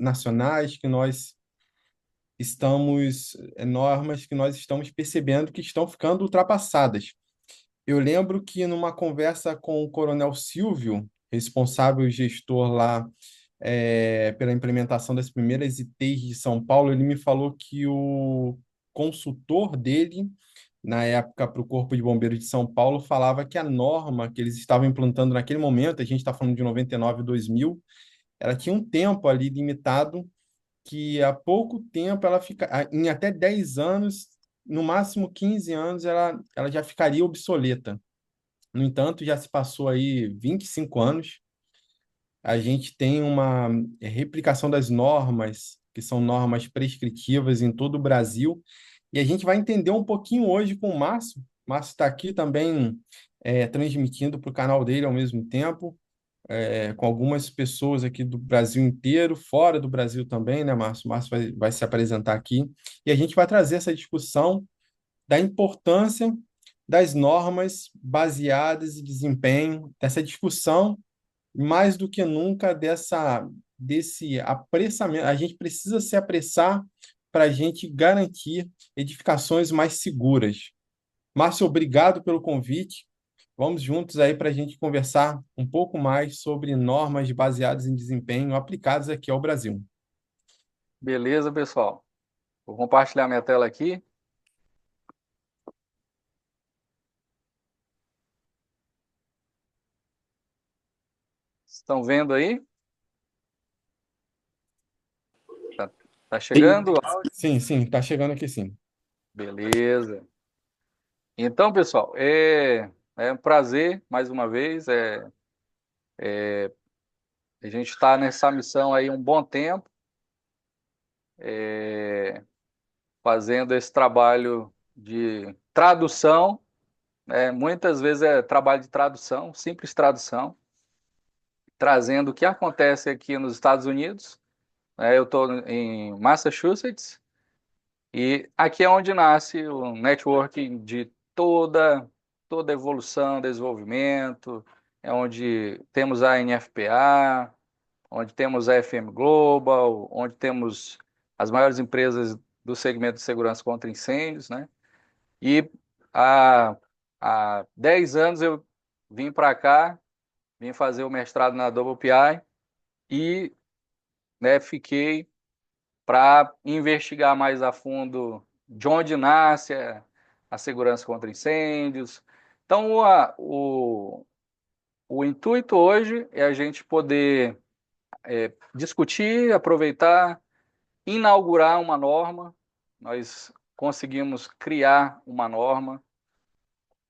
nacionais que nós normas que nós estamos percebendo que estão ficando ultrapassadas. Eu lembro que numa conversa com o Coronel Silvio, responsável gestor lá pela implementação das primeiras ITs de São Paulo, ele me falou que o consultor dele, na época para o Corpo de Bombeiros de São Paulo, falava que a norma que eles estavam implantando naquele momento, a gente está falando de 99, 2000, ela tinha um tempo ali limitado, que há pouco tempo ela fica, em até 10 anos, no máximo 15 anos, ela já ficaria obsoleta. No entanto, já se passou aí 25 anos, a gente tem uma replicação das normas, que são normas prescritivas em todo o Brasil, e a gente vai entender um pouquinho hoje com o Márcio. O Márcio está aqui também transmitindo para o canal dele ao mesmo tempo, com algumas pessoas aqui do Brasil inteiro, fora do Brasil também, né, Márcio? O Márcio vai se apresentar aqui, e a gente vai trazer essa discussão da importância das normas baseadas em desempenho, dessa discussão mais do que nunca desse apressamento. A gente precisa se apressar para a gente garantir edificações mais seguras. Márcio, obrigado pelo convite. Vamos juntos aí para a gente conversar um pouco mais sobre normas baseadas em desempenho aplicadas aqui ao Brasil. Beleza, pessoal. Vou compartilhar minha tela aqui. Estão vendo aí? Tá chegando? Sim, sim, está chegando aqui sim. Beleza. Então, pessoal, é um prazer, mais uma vez. A gente está nessa missão aí um bom tempo, fazendo esse trabalho de tradução, né? Muitas vezes é trabalho de tradução, simples tradução, trazendo o que acontece aqui nos Estados Unidos. Eu estou em Massachusetts, e aqui é onde nasce o networking de toda evolução, desenvolvimento, é onde temos a NFPA, onde temos a FM Global, onde temos as maiores empresas do segmento de segurança contra incêndios, né? E há, há 10 anos eu vim para cá, vim fazer o mestrado na WPI e, né, fiquei para investigar mais a fundo de onde nasce a segurança contra incêndios. Então, o intuito hoje é a gente poder discutir, aproveitar, inaugurar uma norma. Nós conseguimos criar uma norma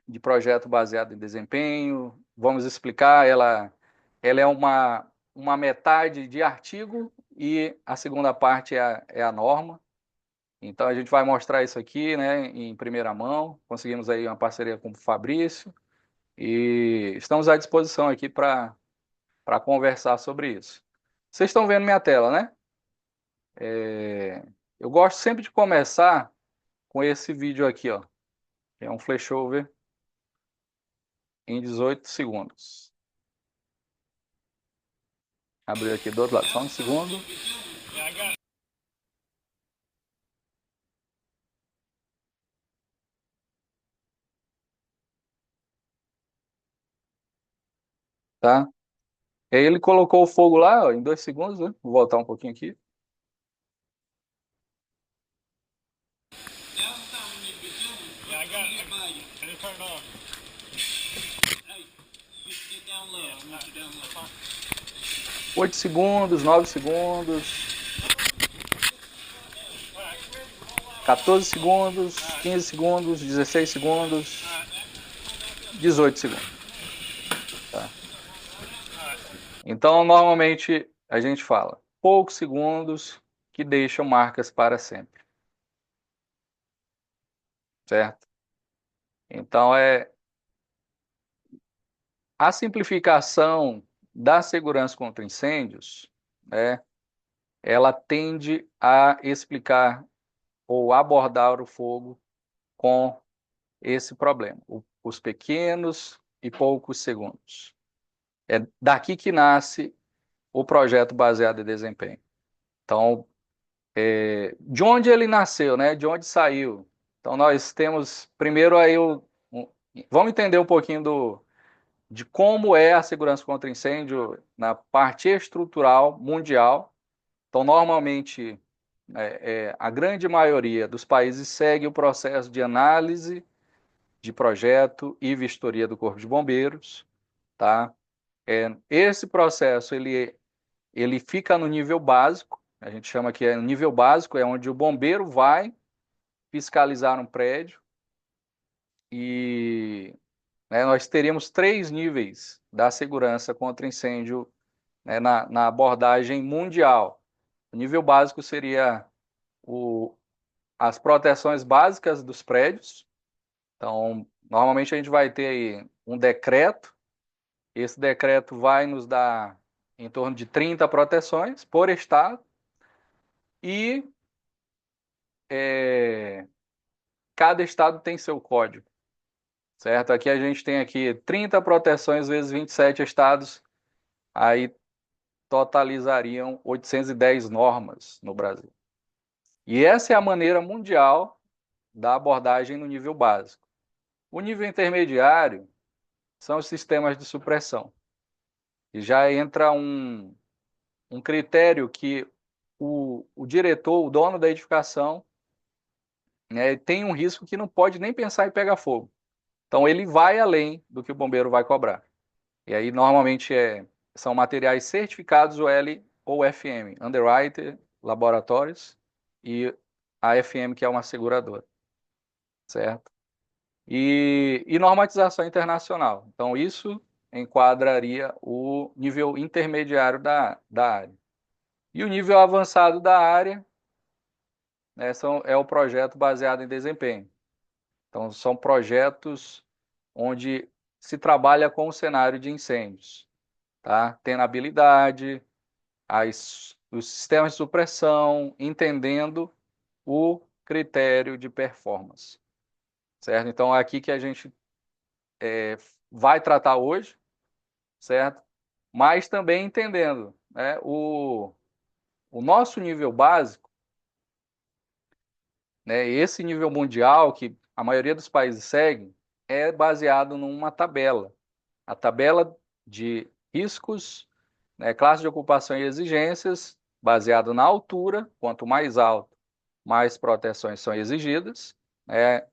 de projeto baseado em desempenho. Vamos explicar, ela é uma metade de artigo e a segunda parte é a norma. Então a gente vai mostrar isso aqui, né, em primeira mão. Conseguimos aí uma parceria com o Fabrício e estamos à disposição aqui para conversar sobre isso. Vocês estão vendo minha tela, né? Eu gosto sempre de começar com esse vídeo aqui, ó, que é um flashover em 18 segundos. Abrir aqui do outro lado, só um segundo. Tá? E aí ele colocou o fogo lá, ó, em 2 segundos, né? Vou voltar um pouquinho aqui. Oito segundos, 9 segundos, 14 segundos, 15 segundos, 16 segundos, 18 segundos. Tá? Então, normalmente, a gente fala poucos segundos que deixam marcas para sempre. Certo? Então, a simplificação da segurança contra incêndios, né, ela tende a explicar ou abordar o fogo com esse problema, os pequenos e poucos segundos. É daqui que nasce o projeto baseado em desempenho. Então, de onde ele nasceu, né? De onde saiu? Então, nós temos primeiro aí vamos entender um pouquinho de como é a segurança contra incêndio na parte estrutural mundial. Então, normalmente, a grande maioria dos países segue o processo de análise de projeto e vistoria do Corpo de Bombeiros, tá? Esse processo ele fica no nível básico, a gente chama que no nível básico, é onde o bombeiro vai fiscalizar um prédio e, né, nós teríamos 3 níveis da segurança contra incêndio, né, na abordagem mundial. O nível básico seria as proteções básicas dos prédios. Então, normalmente a gente vai ter aí um decreto. Esse decreto vai nos dar em torno de 30 proteções por estado e cada estado tem seu código, certo? Aqui a gente tem aqui 30 proteções vezes 27 estados, aí totalizariam 810 normas no Brasil. E essa é a maneira mundial da abordagem no nível básico. O nível intermediário são os sistemas de supressão. E já entra um critério que o diretor, o dono da edificação, né, tem um risco que não pode nem pensar em pegar fogo. Então ele vai além do que o bombeiro vai cobrar. E aí normalmente são materiais certificados OL ou FM, Underwriter, Laboratórios e a FM, que é uma seguradora, certo? E normatização internacional. Então isso enquadraria o nível intermediário da área. E o nível avançado da área, né, é o projeto baseado em desempenho. Então, são projetos onde se trabalha com o cenário de incêndios, tá? Tenabilidade, os sistemas de supressão, entendendo o critério de performance, certo? Então, é aqui que a gente vai tratar hoje, certo? Mas também entendendo, né, o nosso nível básico, né, esse nível mundial que a maioria dos países segue, é baseado numa tabela. A tabela de riscos, né, classe de ocupação e exigências, baseado na altura, quanto mais alto, mais proteções são exigidas. Né,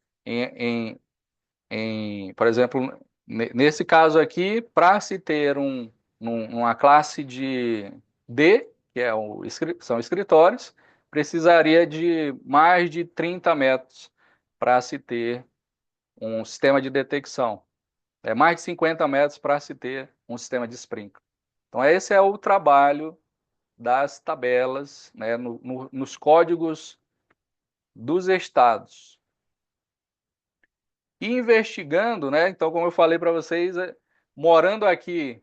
por exemplo, nesse caso aqui, para se ter uma classe de D, que são escritórios, precisaria de mais de 30 metros para se ter um sistema de detecção. Mais de 50 metros para se ter um sistema de sprinkler. Então, esse é o trabalho das tabelas, né, nos códigos dos estados. E investigando, né, então, como eu falei para vocês, morando aqui,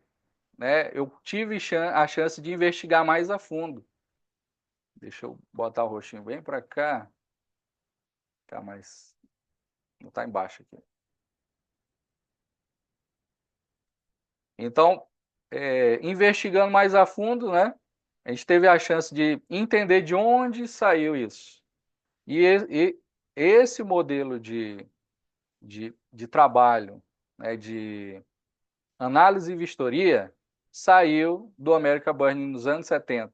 né, eu tive a chance de investigar mais a fundo. Deixa eu botar o roxinho bem para cá. Tá, mas não está embaixo aqui. Então, investigando mais a fundo, né, a gente teve a chance de entender de onde saiu isso. E esse modelo de trabalho, né, de análise e vistoria, saiu do American Burning nos anos 70.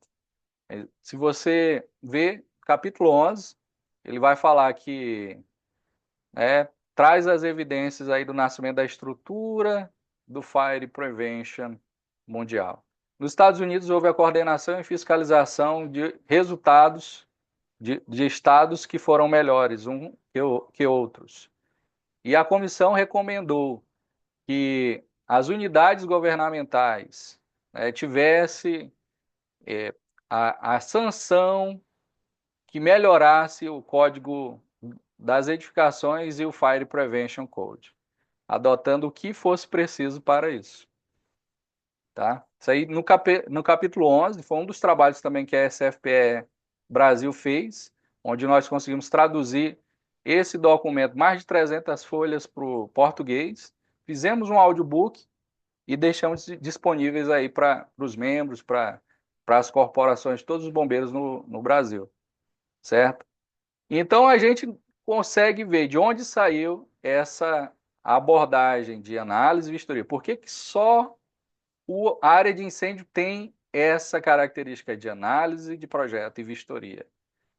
Se você vê capítulo 11, ele vai falar que traz as evidências aí do nascimento da estrutura do Fire Prevention mundial. Nos Estados Unidos houve a coordenação e fiscalização de resultados de estados que foram melhores que outros. E a comissão recomendou que as unidades governamentais, né, tivesse a sanção que melhorasse o código das edificações e o Fire Prevention Code, adotando o que fosse preciso para isso. Tá? Isso aí no capítulo 11 foi um dos trabalhos também que a SFPE Brasil fez, onde nós conseguimos traduzir esse documento, mais de 300 folhas para o português, fizemos um audiobook e deixamos disponíveis aí para os membros, para para as corporações de todos os bombeiros no Brasil, certo? Então a gente consegue ver de onde saiu essa abordagem de análise e vistoria. Por que que só a área de incêndio tem essa característica de análise de projeto e vistoria?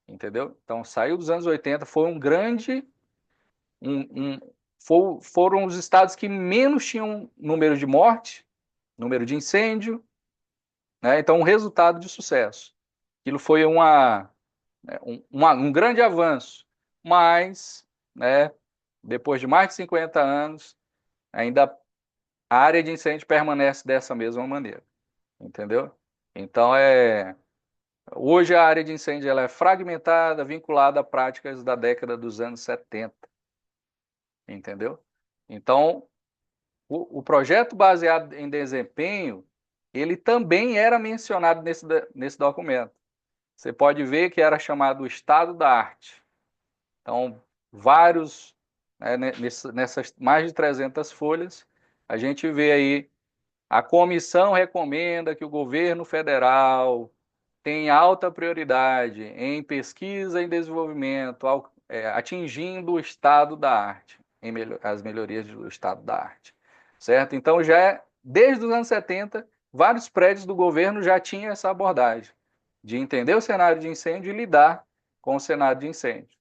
Entendeu? Então saiu dos anos 80, foi um grande. Foram os estados que menos tinham número de morte, número de incêndio, né? Então um resultado de sucesso. Aquilo foi um grande avanço, mas, né, depois de mais de 50 anos, ainda a área de incêndio permanece dessa mesma maneira, entendeu? Então, hoje a área de incêndio ela é fragmentada, vinculada a práticas da década dos anos 70, entendeu? Então, o projeto baseado em desempenho, ele também era mencionado nesse documento. Você pode ver que era chamado estado da arte. Então, vários, né, nessas mais de 300 folhas, a gente vê aí, a comissão recomenda que o governo federal tenha alta prioridade em pesquisa e desenvolvimento, atingindo o estado da arte, as melhorias do estado da arte, certo? Então, desde os anos 70, vários prédios do governo já tinham essa abordagem de entender o cenário de incêndio e lidar com o cenário de incêndio.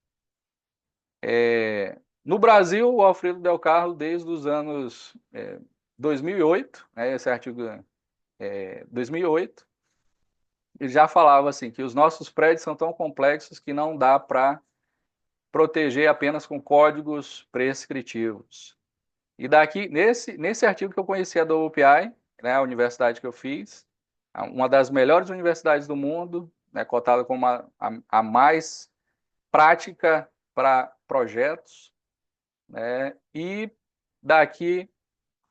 No Brasil, o Alfredo Del Carlo, desde os anos 2008, né, esse artigo 2008, ele já falava assim que os nossos prédios são tão complexos que não dá para proteger apenas com códigos prescritivos. E daqui, nesse artigo que eu conhecia da UPI, né, a universidade que eu fiz, uma das melhores universidades do mundo, né, cotada como a mais prática para projetos, né? E daqui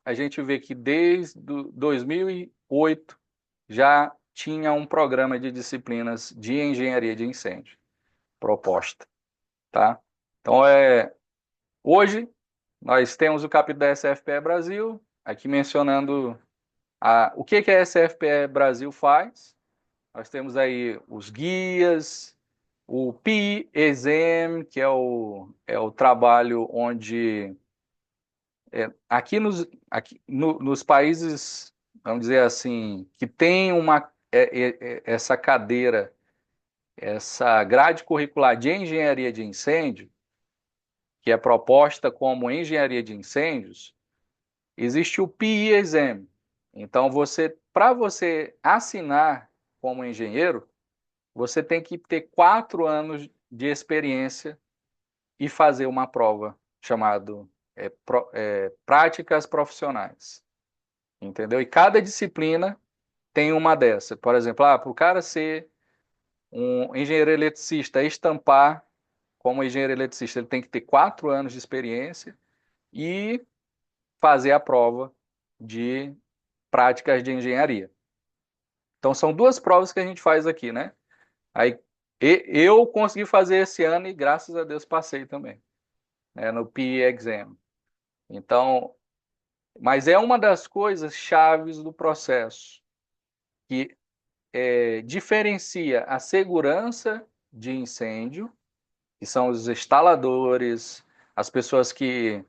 a gente vê que desde 2008 já tinha um programa de disciplinas de engenharia de incêndio proposta, tá? Então, hoje nós temos o capítulo da SFPE Brasil, aqui mencionando o que a SFPE Brasil faz. Nós temos aí os guias, o PI-EXAM, que é o trabalho onde nos países, vamos dizer assim, que tem essa cadeira, essa grade curricular de engenharia de incêndio, que é proposta como engenharia de incêndios, existe o PE Exam. Então, para você assinar como engenheiro, você tem que ter 4 anos de experiência e fazer uma prova chamada práticas profissionais, entendeu? E cada disciplina tem uma dessa. Por exemplo, para o cara ser um engenheiro eletricista, estampar como engenheiro eletricista, ele tem que ter 4 anos de experiência e fazer a prova de práticas de engenharia. Então, são 2 provas que a gente faz aqui, né? Aí, eu consegui fazer esse ano e, graças a Deus, passei também, né, no PE Exam. Então, mas é uma das coisas chaves do processo, que diferencia a segurança de incêndio, que são os instaladores, as pessoas que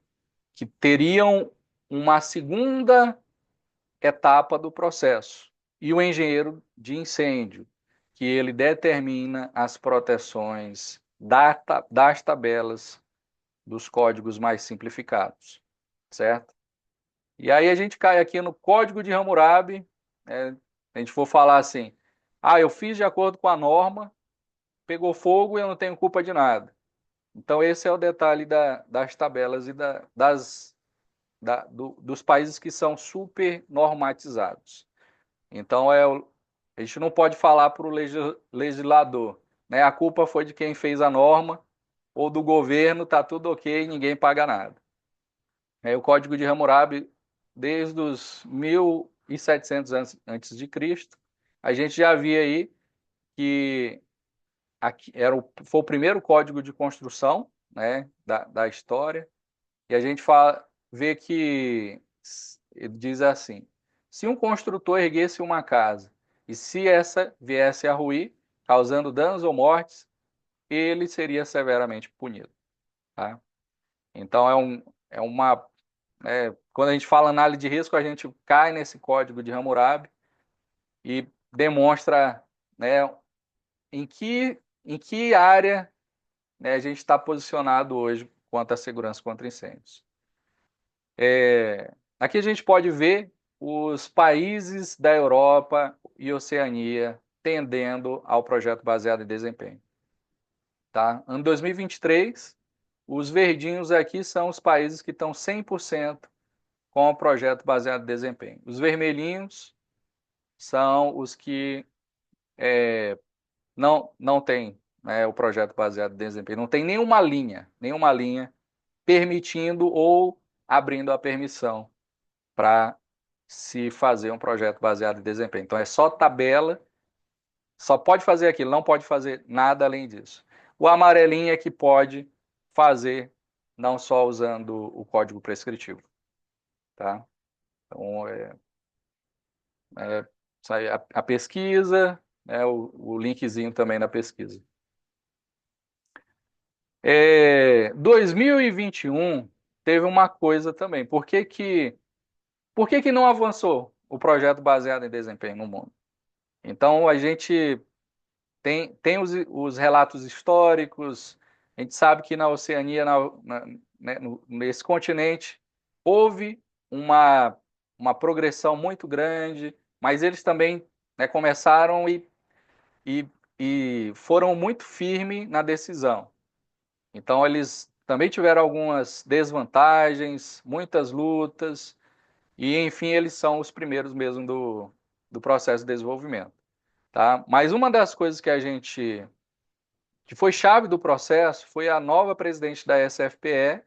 teriam uma segunda etapa do processo, e o engenheiro de incêndio, que ele determina as proteções das tabelas dos códigos mais simplificados, certo? E aí a gente cai aqui no Código de Hammurabi, né? A gente for falar assim, eu fiz de acordo com a norma, pegou fogo e eu não tenho culpa de nada. Então esse é o detalhe das tabelas e dos países que são super normatizados. Então a gente não pode falar para o legislador, né? A culpa foi de quem fez a norma ou do governo, tá tudo ok, ninguém paga nada. O Código de Hammurabi, desde os 1700 antes de Cristo, a gente já via aí que foi o primeiro código de construção, né, da história, e a gente vê que ele diz assim: se um construtor erguesse uma casa E se essa viesse a ruir, causando danos ou mortes, ele seria severamente punido. Tá? Então, quando a gente fala análise de risco, a gente cai nesse código de Hammurabi e demonstra, né, em que área, né, a gente está posicionado hoje quanto à segurança contra incêndios. Aqui a gente pode ver os países da Europa e Oceania tendendo ao projeto baseado em desempenho. Tá? Ano 2023, os verdinhos aqui são os países que estão 100% com o projeto baseado em desempenho. Os vermelhinhos são os que não têm, né, o projeto baseado em desempenho. Não tem nenhuma linha permitindo ou abrindo a permissão para se fazer um projeto baseado em desempenho. Então é só tabela, só pode fazer aquilo, não pode fazer nada além disso. O amarelinho é que pode fazer, não só usando o código prescritivo. Tá? Então, sai a pesquisa, né, o linkzinho também na pesquisa. 2021 teve uma coisa também. Por que que não avançou o projeto baseado em desempenho no mundo? Então, a gente tem os relatos históricos, a gente sabe que na Oceania, né, nesse continente, houve uma progressão muito grande, mas eles também, né, começaram e, e foram muito firmes na decisão. Então, eles também tiveram algumas desvantagens, muitas lutas, e, enfim, eles são os primeiros mesmo do processo de desenvolvimento. Tá? Mas uma das coisas que foi chave do processo foi a nova presidente da SFPE,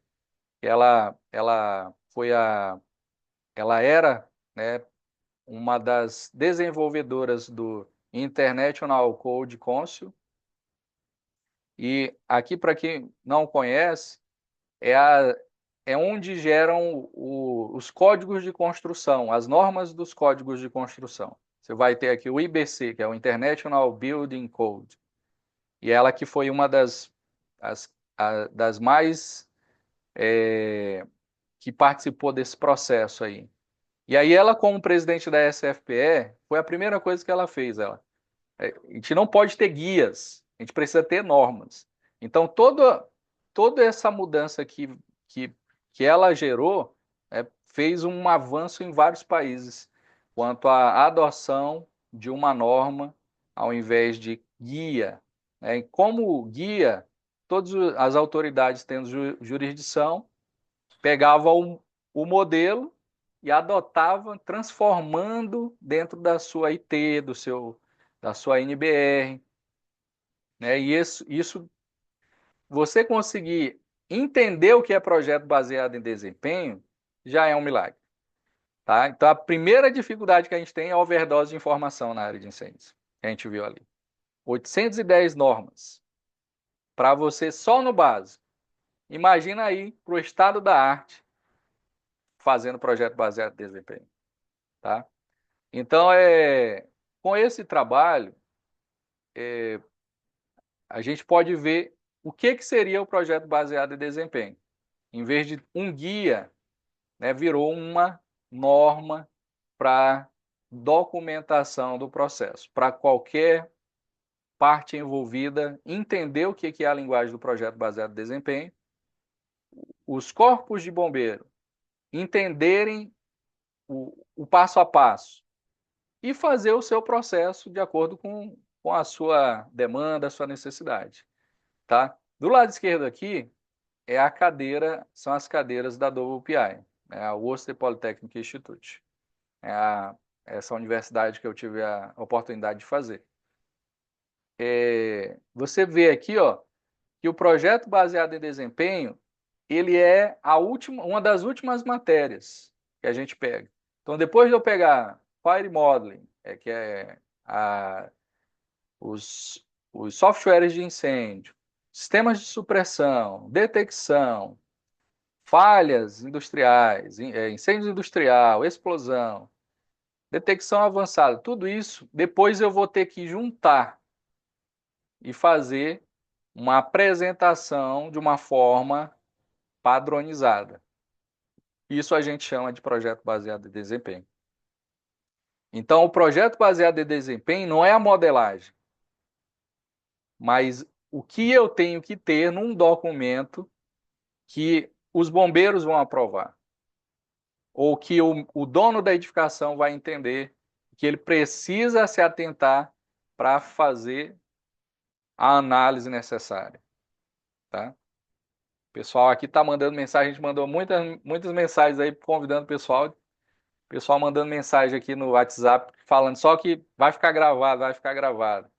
ela era, né, uma das desenvolvedoras do International Code Council, e aqui, para quem não conhece, é onde geram os códigos de construção, as normas dos códigos de construção. Você vai ter aqui o IBC, que é o International Building Code, e ela que foi uma das mais que participou desse processo aí. E aí ela, como presidente da SFPE, foi a primeira coisa que ela fez. A gente não pode ter guias, a gente precisa ter normas. Então, toda essa mudança que, que ela gerou, fez um avanço em vários países quanto à adoção de uma norma ao invés de guia. E como guia, todas as autoridades tendo jurisdição pegavam o modelo e adotavam, transformando dentro da sua IT, da sua NBR. Né? E isso, você conseguir entender o que é projeto baseado em desempenho, já é um milagre. Tá? Então, a primeira dificuldade que a gente tem é a overdose de informação na área de incêndios, que a gente viu ali. 810 normas para você só no básico. Imagina aí para o estado da arte fazendo projeto baseado em desempenho. Tá? Então, com esse trabalho, a gente pode ver o que seria o projeto baseado em desempenho. Em vez de um guia, né, virou uma norma para documentação do processo, para qualquer parte envolvida entender o que é a linguagem do projeto baseado em desempenho, os corpos de bombeiro entenderem o passo a passo e fazer o seu processo de acordo com a sua demanda, a sua necessidade. Tá? Do lado esquerdo aqui são as cadeiras da WPI, né, a Worcester Polytechnic Institute. Essa universidade que eu tive a oportunidade de fazer. Você vê aqui, ó, que o projeto baseado em desempenho, ele é uma das últimas matérias que a gente pega. Então, depois de eu pegar Fire Modeling, que é os softwares de incêndio, sistemas de supressão, detecção, falhas industriais, incêndio industrial, explosão, detecção avançada, tudo isso, depois eu vou ter que juntar e fazer uma apresentação de uma forma padronizada. Isso a gente chama de projeto baseado em desempenho. Então, o projeto baseado em desempenho não é a modelagem, mas o que eu tenho que ter num documento que os bombeiros vão aprovar, ou que o dono da edificação vai entender que ele precisa se atentar para fazer a análise necessária, tá? O pessoal aqui está mandando mensagem, a gente mandou muitas mensagens aí convidando o pessoal mandando mensagem aqui no WhatsApp falando só que vai ficar gravado, vai ficar gravado,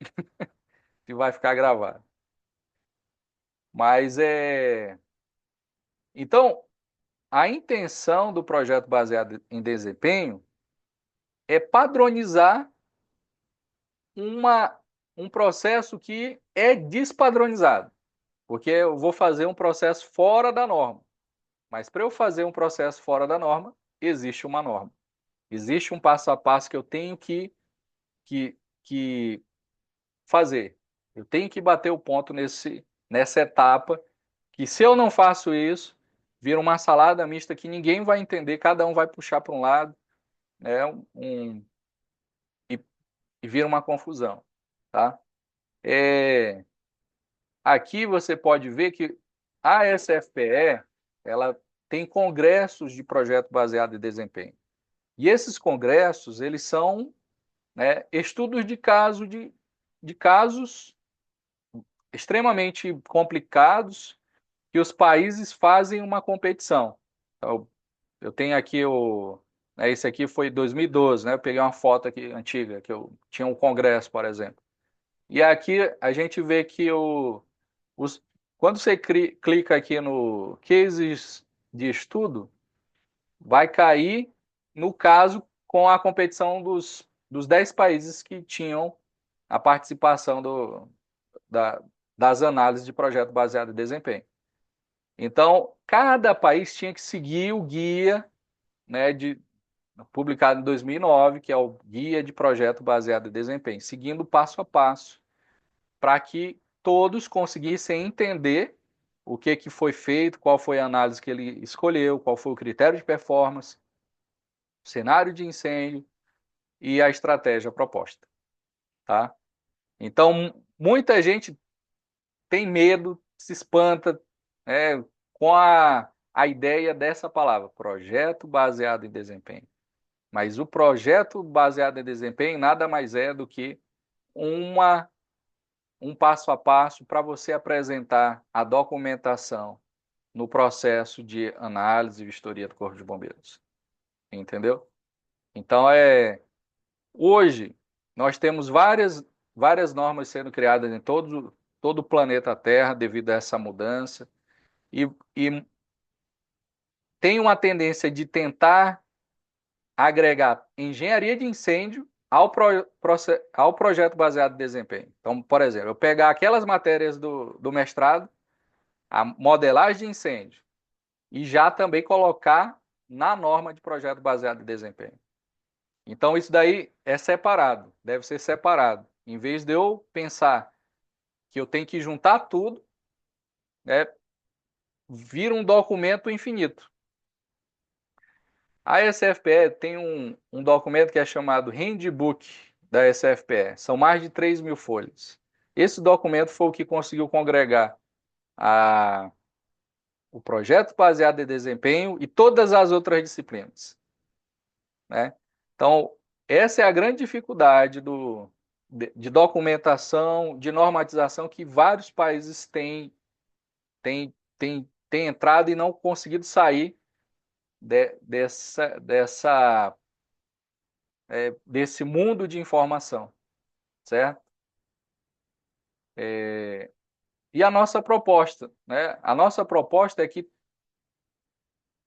que vai ficar gravado. Mas então, a intenção do projeto baseado em desempenho é padronizar uma, um processo que é despadronizado, porque eu vou fazer um processo fora da norma. Mas para eu fazer um processo fora da norma, existe uma norma. Existe um passo a passo que eu tenho que fazer. Eu tenho que bater o ponto nessa etapa, que se eu não faço isso, vira uma salada mista que ninguém vai entender, cada um vai puxar para um lado, né, e, e vira uma confusão. Tá? Aqui você pode ver que a SFPE ela tem congressos de projeto baseado em desempenho. E esses congressos, eles são, né, estudos de casos extremamente complicados que os países fazem uma competição. Então, eu tenho aqui esse aqui foi 2012, né? Eu peguei uma foto aqui antiga que eu tinha um congresso, por exemplo. E aqui a gente vê que os, quando você clica aqui no cases de estudo, vai cair no caso com a competição dos 10 países que tinham a participação da, das análises de projeto baseado em desempenho. Então, cada país tinha que seguir o guia, né, publicado em 2009, que é o Guia de Projeto Baseado em Desempenho, seguindo passo a passo, para que todos conseguissem entender o que foi feito, qual foi a análise que ele escolheu, qual foi o critério de performance, o cenário de incêndio e a estratégia proposta. Tá? Então, muita gente tem medo, se espanta, né, com a ideia dessa palavra, projeto baseado em desempenho. Mas o projeto baseado em desempenho nada mais é do que um passo a passo para você apresentar a documentação no processo de análise e vistoria do Corpo de Bombeiros. Entendeu? Então, hoje, nós temos várias normas sendo criadas em todo o planeta Terra devido a essa mudança. E tem uma tendência de tentar agregar engenharia de incêndio ao projeto baseado em desempenho. Então, por exemplo, eu pegar aquelas matérias do mestrado, a modelagem de incêndio, e já também colocar na norma de projeto baseado em desempenho. Então, isso daí é separado, deve ser separado. Em vez de eu pensar que eu tenho que juntar tudo, né, vira um documento infinito. A SFPE tem um documento que é chamado Handbook da SFPE. São mais de 3 mil folhas. Esse documento foi o que conseguiu congregar o projeto baseado em desempenho e todas as outras disciplinas. Né? Então, essa é a grande dificuldade de documentação, de normatização que vários países têm entrado e não conseguido sair desse mundo de informação, certo? E a nossa proposta, né? A nossa proposta é que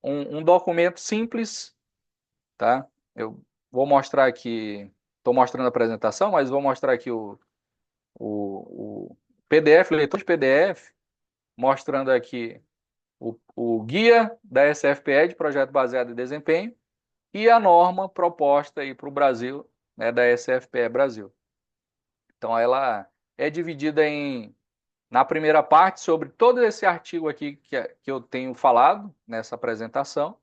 um documento simples, tá? Eu vou mostrar aqui, estou mostrando a apresentação, mas vou mostrar aqui o PDF, leitor de PDF, mostrando aqui o guia da SFPE de projeto baseado em desempenho e a norma proposta aí para o Brasil, né, da SFPE Brasil. Então, ela é dividida na primeira parte sobre todo esse artigo aqui que eu tenho falado nessa apresentação,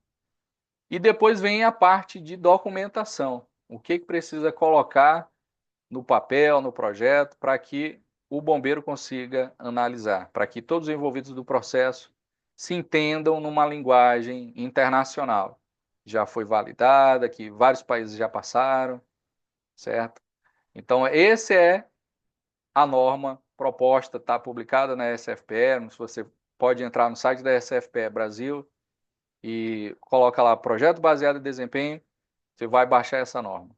e depois vem a parte de documentação. O que precisa colocar no papel, no projeto, para que o bombeiro consiga analisar, para que todos os envolvidos do processo se entendam numa linguagem internacional. Já foi validada, que vários países já passaram, certo? Então, esse é a norma proposta, está publicada na SFPE. Você pode entrar no site da SFPE Brasil e coloca lá projeto baseado em desempenho, você vai baixar essa norma,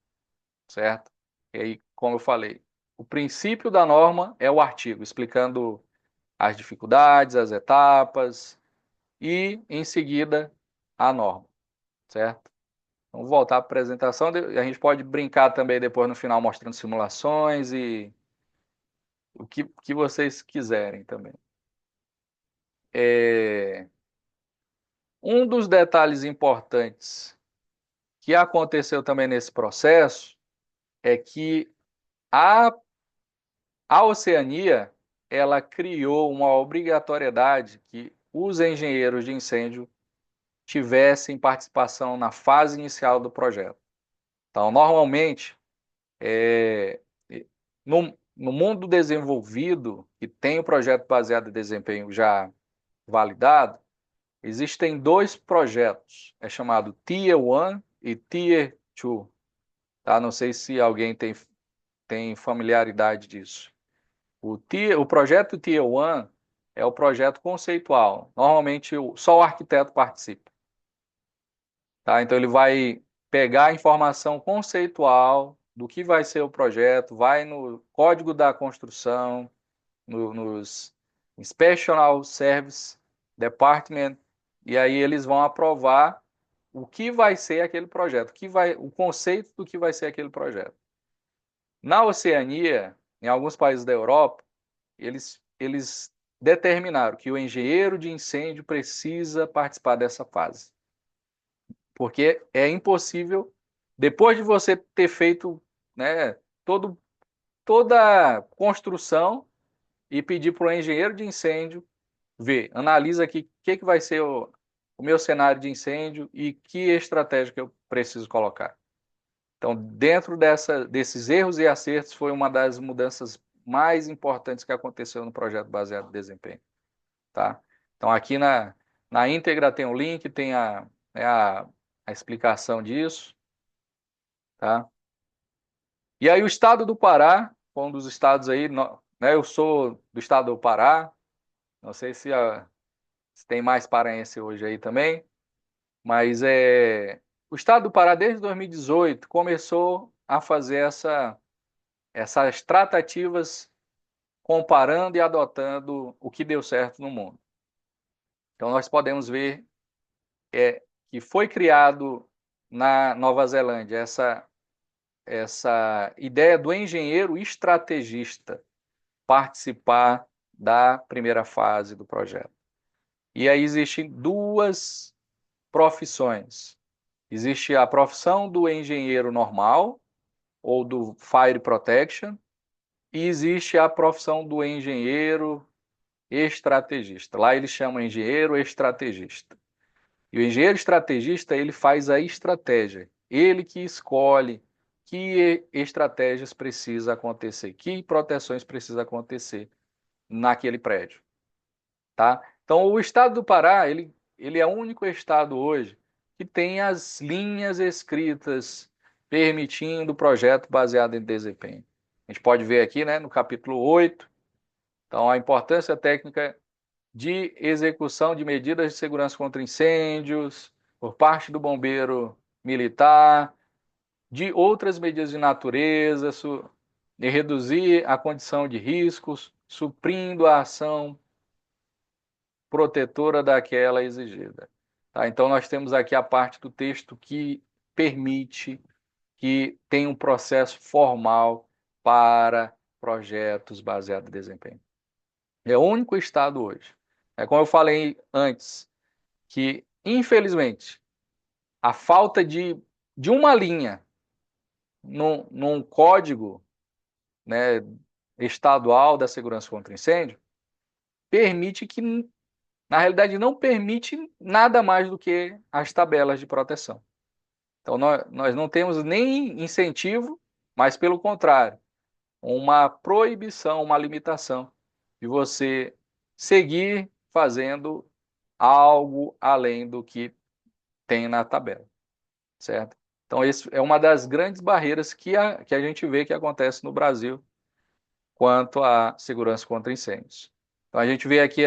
certo? E aí, como eu falei, o princípio da norma é o artigo, explicando as dificuldades, as etapas e, em seguida, a norma, certo? Vamos voltar à apresentação. A gente pode brincar também depois no final mostrando simulações e o que vocês quiserem também. Um dos detalhes importantes que aconteceu também nesse processo é que a, a Oceania ela criou uma obrigatoriedade que os engenheiros de incêndio tivessem participação na fase inicial do projeto. Então, normalmente, é, no mundo desenvolvido, que tem o projeto baseado em desempenho já validado, existem dois projetos, é chamado Tier 1 e Tier 2, tá? Não sei se alguém tem familiaridade disso. O projeto Tier 1 é o projeto conceitual. Normalmente só o arquiteto participa, tá? Então ele vai pegar a informação conceitual do que vai ser o projeto, vai no código da construção, nos Inspection Service Department, e aí eles vão aprovar o que vai ser aquele projeto, o conceito do que vai ser aquele projeto. Na Oceania, em alguns países da Europa, eles determinaram que o engenheiro de incêndio precisa participar dessa fase. Porque é impossível, depois de você ter feito, né, toda a construção, e pedir para o engenheiro de incêndio ver, analisa aqui o que vai ser o meu cenário de incêndio e que estratégia que eu preciso colocar. Então, dentro desses erros e acertos, foi uma das mudanças mais importantes que aconteceu no projeto baseado em desempenho. Tá? Então, aqui na íntegra tem o link, tem né, a explicação disso. Tá? E aí, o estado do Pará, foi um dos estados aí, né, eu sou do estado do Pará, não sei se tem mais paraense hoje aí também, mas o estado do Pará, desde 2018, começou a fazer essas tratativas comparando e adotando o que deu certo no mundo. Então, nós podemos ver que foi criado na Nova Zelândia essa ideia do engenheiro estrategista participar da primeira fase do projeto. E aí existem duas profissões. Existe a profissão do engenheiro normal, ou do Fire Protection, e existe a profissão do engenheiro estrategista. Lá eles chamam engenheiro estrategista. E o engenheiro estrategista, ele faz a estratégia. Ele que escolhe que estratégias precisa acontecer, que proteções precisa acontecer naquele prédio, tá? Então, o estado do Pará, ele é o único estado hoje que tem as linhas escritas permitindo o projeto baseado em desempenho. A gente pode ver aqui, né, no capítulo 8, então, a importância técnica de execução de medidas de segurança contra incêndios por parte do bombeiro militar, de outras medidas de natureza, de reduzir a condição de riscos, suprindo a ação protetora daquela exigida. Tá? Então, nós temos aqui a parte do texto que permite que tenha um processo formal para projetos baseados em desempenho. É o único estado hoje. É como eu falei antes, que, infelizmente, a falta de de uma linha num código, né, estadual da segurança contra incêndio, permite que, na realidade, não permite nada mais do que as tabelas de proteção. Então, nós não temos nem incentivo, mas, pelo contrário, uma proibição, uma limitação de você seguir fazendo algo além do que tem na tabela, certo? Então, isso é uma das grandes barreiras que a gente vê que acontece no Brasil quanto à segurança contra incêndios. Então, a gente vê aqui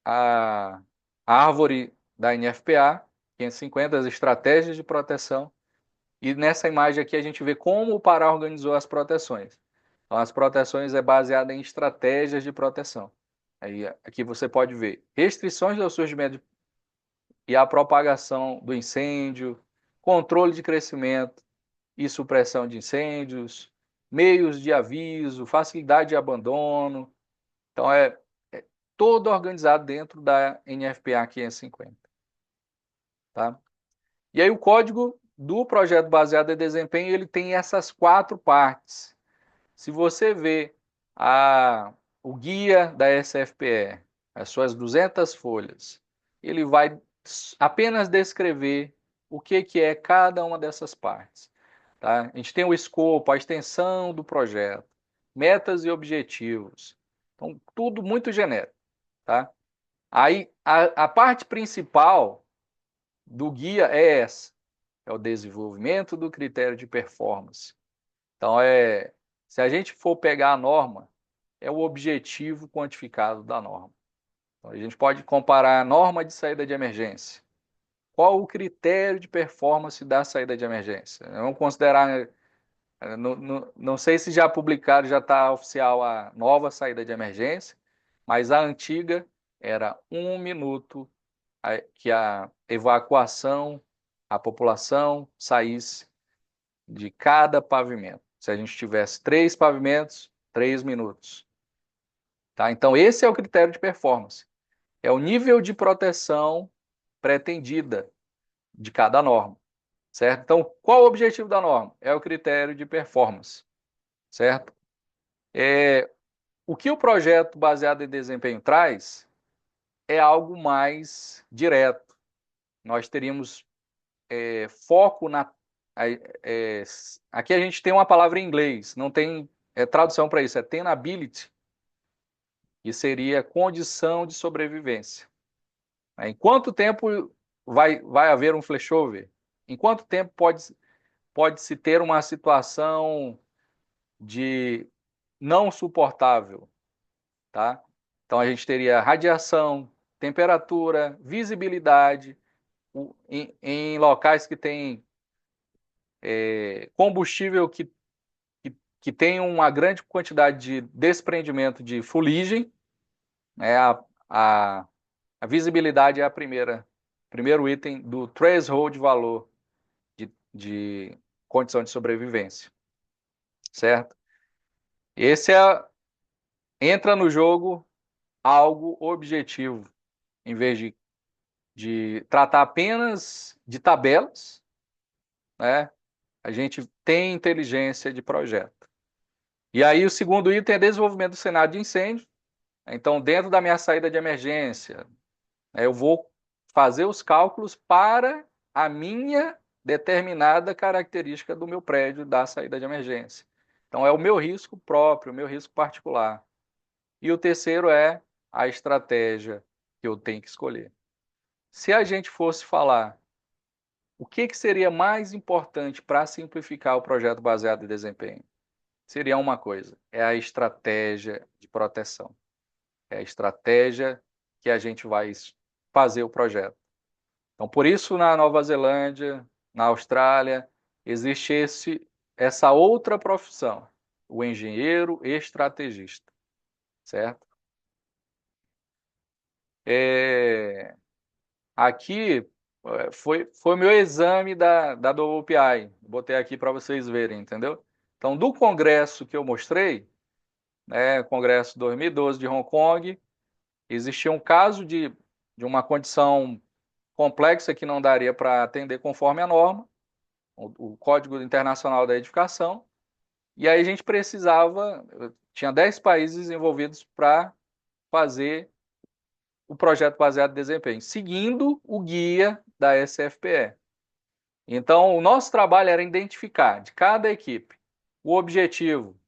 a árvore da NFPA, 550, as estratégias de proteção, e nessa imagem aqui a gente vê como o Pará organizou as proteções. Então, as proteções é baseada em estratégias de proteção. Aí, aqui você pode ver restrições ao surgimento e à propagação do incêndio, controle de crescimento e supressão de incêndios, meios de aviso, facilidade de abandono. Então, é todo organizado dentro da NFPA 550. Tá? E aí o código do projeto baseado em desempenho, ele tem essas 4 partes. Se você vê o guia da SFPE, as suas 200 folhas, ele vai apenas descrever o que é cada uma dessas partes. Tá? A gente tem o escopo, a extensão do projeto, metas e objetivos. Então, tudo muito genérico. Tá? Aí, a parte principal do guia é essa, é o desenvolvimento do critério de performance. Então, se a gente for pegar a norma, é o objetivo quantificado da norma. Então, a gente pode comparar a norma de saída de emergência. Qual o critério de performance da saída de emergência? Vamos considerar, não sei se já publicado, já está oficial a nova saída de emergência, mas a antiga era 1 minuto que a evacuação, a população saísse de cada pavimento. Se a gente tivesse 3 pavimentos, 3 minutos. Tá? Então, esse é o critério de performance. É o nível de proteção pretendida de cada norma. Certo? Então, qual o objetivo da norma? É o critério de performance. Certo? O que o projeto baseado em desempenho traz é algo mais direto. Nós teríamos foco na. Aqui a gente tem uma palavra em inglês, não tem tradução para isso, é tenability, que seria condição de sobrevivência. Em quanto tempo vai haver um flashover? Em quanto tempo pode-se ter uma situação de não suportável? Tá? Então a gente teria radiação, temperatura, visibilidade, em locais que tem combustível que tem uma grande quantidade de desprendimento de fuligem, né? A, a visibilidade é primeiro item do threshold valor de condição de sobrevivência, certo? Esse entra no jogo algo objetivo, em vez de tratar apenas de tabelas, né? A gente tem inteligência de projeto. E aí o segundo item é desenvolvimento do cenário de incêndio. Então, dentro da minha saída de emergência, eu vou fazer os cálculos para a minha determinada característica do meu prédio da saída de emergência. Então, é o meu risco próprio, o meu risco particular. E o terceiro é a estratégia que eu tenho que escolher. Se a gente fosse falar o que seria mais importante para simplificar o projeto baseado em desempenho, seria uma coisa, é a estratégia de proteção. É a estratégia que a gente vai fazer o projeto. Então, por isso, na Nova Zelândia, na Austrália, existe essa outra profissão, o engenheiro estrategista, certo? Aqui foi o meu exame da WPI, botei aqui para vocês verem, entendeu? Então, do congresso que eu mostrei, né, congresso 2012 de Hong Kong, existia um caso de uma condição complexa que não daria para atender conforme a norma, o Código Internacional da Edificação, e aí a gente precisava, tinha 10 países envolvidos para fazer o projeto baseado em desempenho, seguindo o guia da SFPE. Então, o nosso trabalho era identificar de cada equipe o objetivo,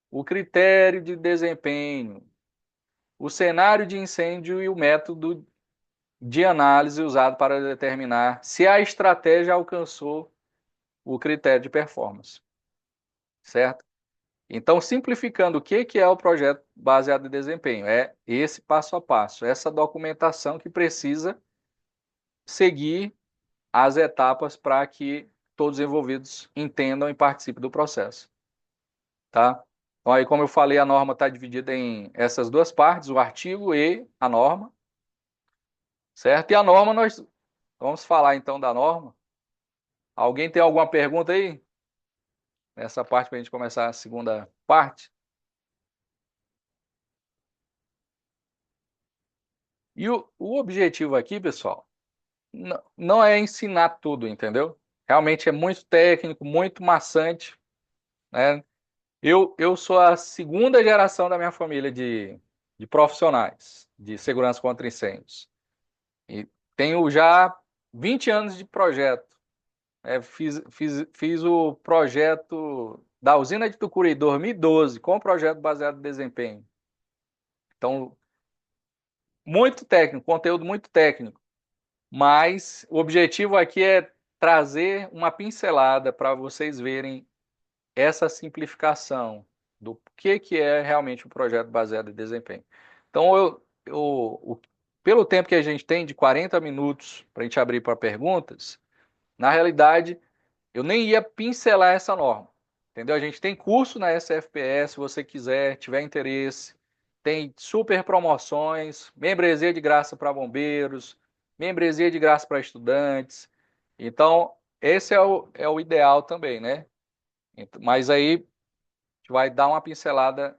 o critério de desempenho, o cenário de incêndio e o método de análise usado para determinar se a estratégia alcançou o critério de performance, certo? Então, simplificando, o que é o projeto baseado em desempenho? É esse passo a passo, essa documentação que precisa seguir as etapas para que todos os envolvidos entendam e participem do processo, tá? Então, aí, como eu falei, a norma está dividida em essas duas partes, o artigo e a norma, certo? E a norma, nós vamos falar então da norma. Alguém tem alguma pergunta aí? Nessa parte para a gente começar a segunda parte. E o objetivo aqui, pessoal, não é ensinar tudo, entendeu? Realmente é muito técnico, muito maçante, né? Eu sou a segunda geração da minha família de profissionais de segurança contra incêndios. E tenho já 20 anos de projeto. Fiz o projeto da usina de Tucuruí 2012 com o projeto baseado em desempenho. Então, muito técnico, conteúdo muito técnico. Mas o objetivo aqui é trazer uma pincelada para vocês verem essa simplificação do que é realmente um projeto baseado em desempenho. Então, pelo tempo que a gente tem, de 40 minutos para a gente abrir para perguntas, na realidade, eu nem ia pincelar essa norma. Entendeu? A gente tem curso na SFPS, se você quiser, tiver interesse. Tem super promoções, membresia de graça para bombeiros, membresia de graça para estudantes. Então, esse é o ideal também, né? Mas aí a gente vai dar uma pincelada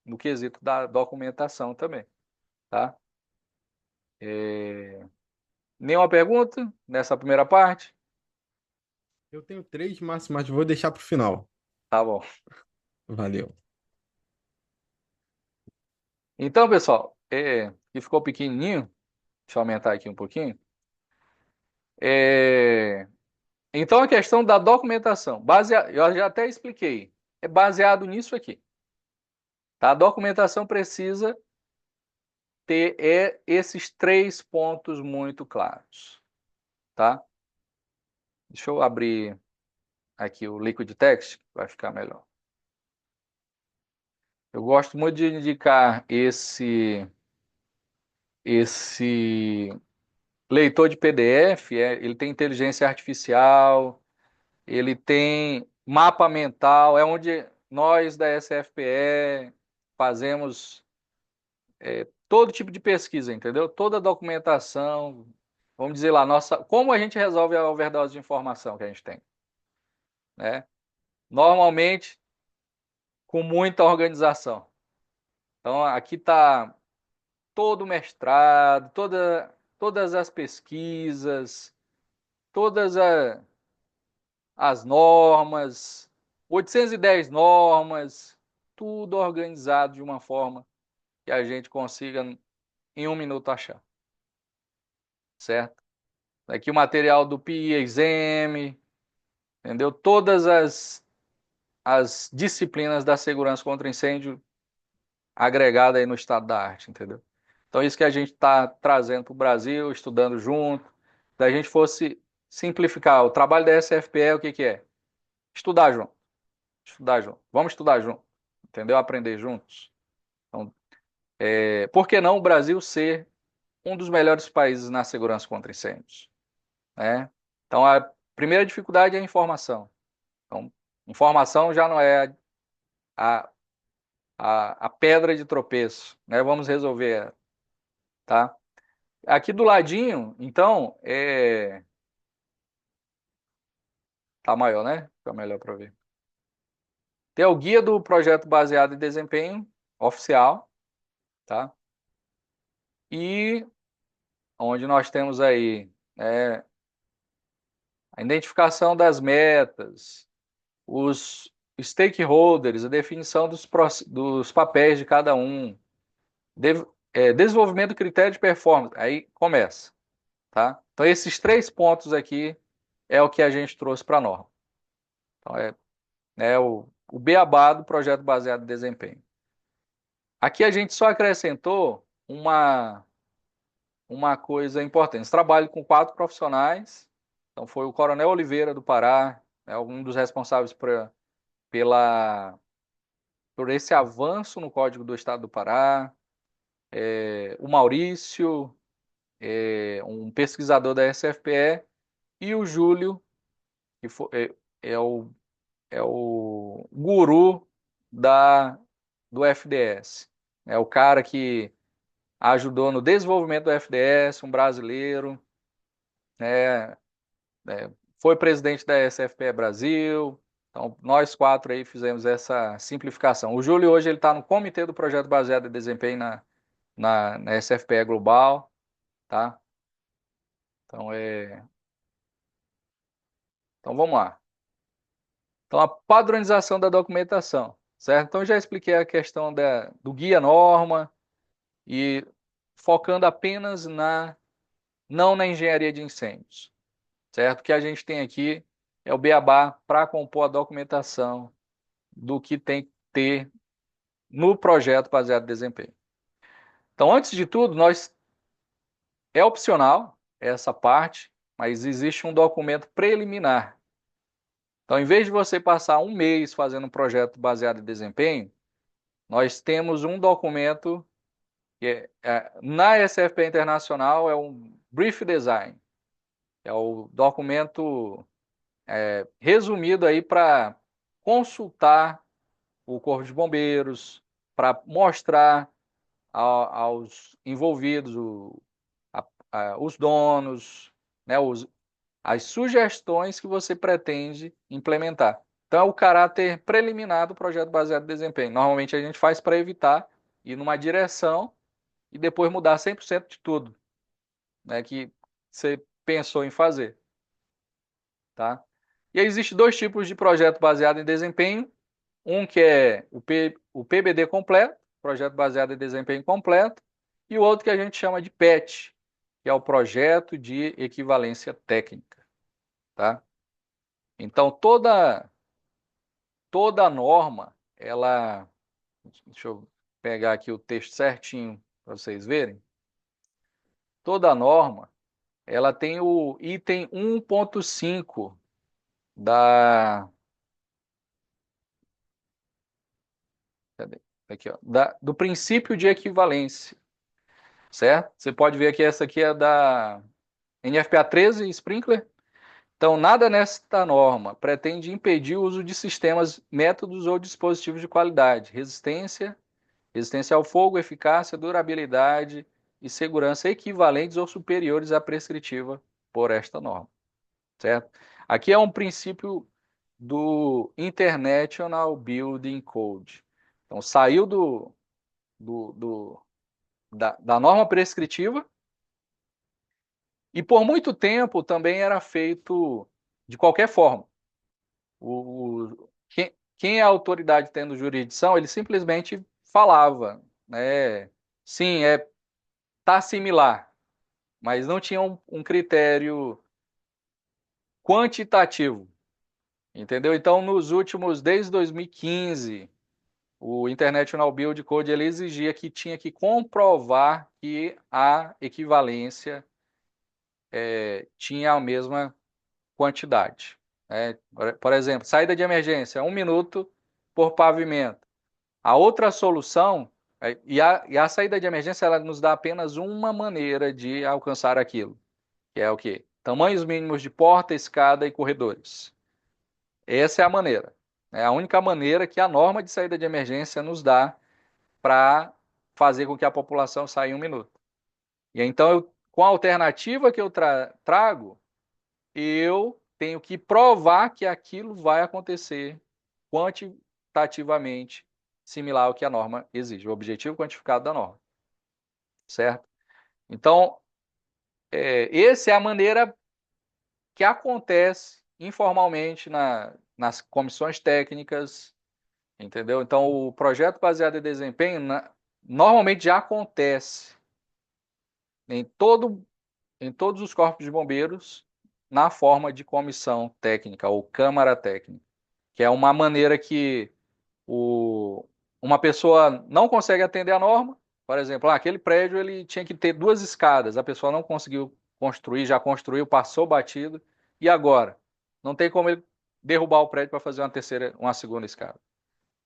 no quesito da documentação também, tá? Nenhuma pergunta nessa primeira parte? Eu tenho três, Márcio, mas vou deixar para o final. Tá bom. Valeu. Então, pessoal, que ficou pequenininho, deixa eu aumentar aqui um pouquinho. É, então, a questão da documentação, eu já até expliquei, é baseado nisso aqui. Tá? A documentação precisa ter esses três pontos muito claros. Tá? Deixa eu abrir aqui o Liquid Text, vai ficar melhor. Eu gosto muito de indicar esse leitor de PDF, ele tem inteligência artificial, ele tem mapa mental, é onde nós da SFPE fazemos todo tipo de pesquisa, entendeu? Toda a documentação, vamos dizer lá, como a gente resolve a overdose de informação que a gente tem, né? Normalmente com muita organização. Então aqui está todo o mestrado, todas as pesquisas, todas as normas, 810 normas, tudo organizado de uma forma que a gente consiga em um minuto achar, certo? Aqui o material do PI Exame, entendeu? Todas as disciplinas da segurança contra incêndio agregada aí no estado da arte, entendeu? Então isso que a gente está trazendo para o Brasil, estudando junto, da gente fosse simplificar. O trabalho da SFPE, o que que é? Estudar junto, estudar junto. Vamos estudar junto, entendeu? Aprender juntos. Então, por que não o Brasil ser um dos melhores países na segurança contra incêndios, né? Então, a primeira dificuldade é a informação. Então, informação já não é a, a pedra de tropeço, né? Vamos resolver, tá? Aqui do ladinho, então, tá maior, né? Fica melhor para ver. Tem o guia do projeto baseado em desempenho oficial, tá? E onde nós temos aí, né, a identificação das metas, os stakeholders, a definição dos papéis de cada um, desenvolvimento do critério de performance, aí começa, tá? Então, esses 3 pontos aqui é o que a gente trouxe para a norma. Então, o beabá do projeto baseado em desempenho. Aqui a gente só acrescentou uma coisa importante. Trabalho com 4 profissionais. Então, foi o Coronel Oliveira do Pará, um dos responsáveis pela, por esse avanço no Código do Estado do Pará. O Maurício, um pesquisador da SFPE, e o Júlio, que é o, é o guru do FDS. É o cara que ajudou no desenvolvimento do FDS, um brasileiro, né? Foi presidente da SFPE Brasil. Então, nós 4 aí fizemos essa simplificação. O Júlio hoje ele está no comitê do projeto baseado em desempenho na SFPE Global, tá? Então, então vamos lá. Então, a padronização da documentação, certo? Então, já expliquei a questão do guia norma e focando apenas não na engenharia de incêndios, certo? O que a gente tem aqui é o beabá para compor a documentação do que tem que ter no projeto baseado em desempenho. Então, antes de tudo, é opcional essa parte, mas existe um documento preliminar. Então, em vez de você passar um mês fazendo um projeto baseado em desempenho, nós temos um documento que na SFP Internacional é um Brief Design. É o documento resumido aí para consultar o Corpo de Bombeiros, para mostrar aos envolvidos, os donos, né, as sugestões que você pretende implementar. Então, é o caráter preliminar do projeto baseado em desempenho. Normalmente a gente faz para evitar ir numa direção e depois mudar 100% de tudo, né, que você pensou em fazer. Tá? E aí existem 2 tipos de projeto baseado em desempenho. Um que é o PBD completo, projeto baseado em desempenho completo, e o outro que a gente chama de PET, que é o projeto de equivalência técnica. Tá? Então, toda norma, deixa eu pegar aqui o texto certinho para vocês verem. Toda norma, ela tem o item 1.5 da, cadê? Aqui, ó, do princípio de equivalência, certo? Você pode ver que essa aqui é da NFPA 13, Sprinkler. Então, nada nesta norma pretende impedir o uso de sistemas, métodos ou dispositivos de qualidade, resistência ao fogo, eficácia, durabilidade e segurança equivalentes ou superiores à prescritiva por esta norma, certo? Aqui é um princípio do International Building Code. Então, saiu do, do, da norma prescritiva e por muito tempo também era feito de qualquer forma. Quem é a autoridade tendo jurisdição, ele simplesmente falava, né? Sim, tá similar, mas não tinha um critério quantitativo, entendeu? Então, desde 2015, o International Build Code ele exigia que tinha que comprovar que a equivalência tinha a mesma quantidade. Né? Por exemplo, saída de emergência, 1 minuto por pavimento. A outra solução, e a saída de emergência, ela nos dá apenas uma maneira de alcançar aquilo, que é o quê? Tamanhos mínimos de porta, escada e corredores. Essa é a maneira. É a única maneira que a norma de saída de emergência nos dá para fazer com que a população saia em 1 minuto. E então, com a alternativa que eu trago, eu tenho que provar que aquilo vai acontecer quantitativamente similar ao que a norma exige, o objetivo quantificado da norma, certo? Então, essa é a maneira que acontece informalmente nas comissões técnicas, entendeu? Então, o projeto baseado em desempenho normalmente já acontece em todos os corpos de bombeiros na forma de comissão técnica ou câmara técnica, que é uma maneira que uma pessoa não consegue atender a norma. Por exemplo, aquele prédio ele tinha que ter 2 escadas, a pessoa não conseguiu construir, já construiu, passou batido, e agora? Não tem como ele derrubar o prédio para fazer uma segunda escada,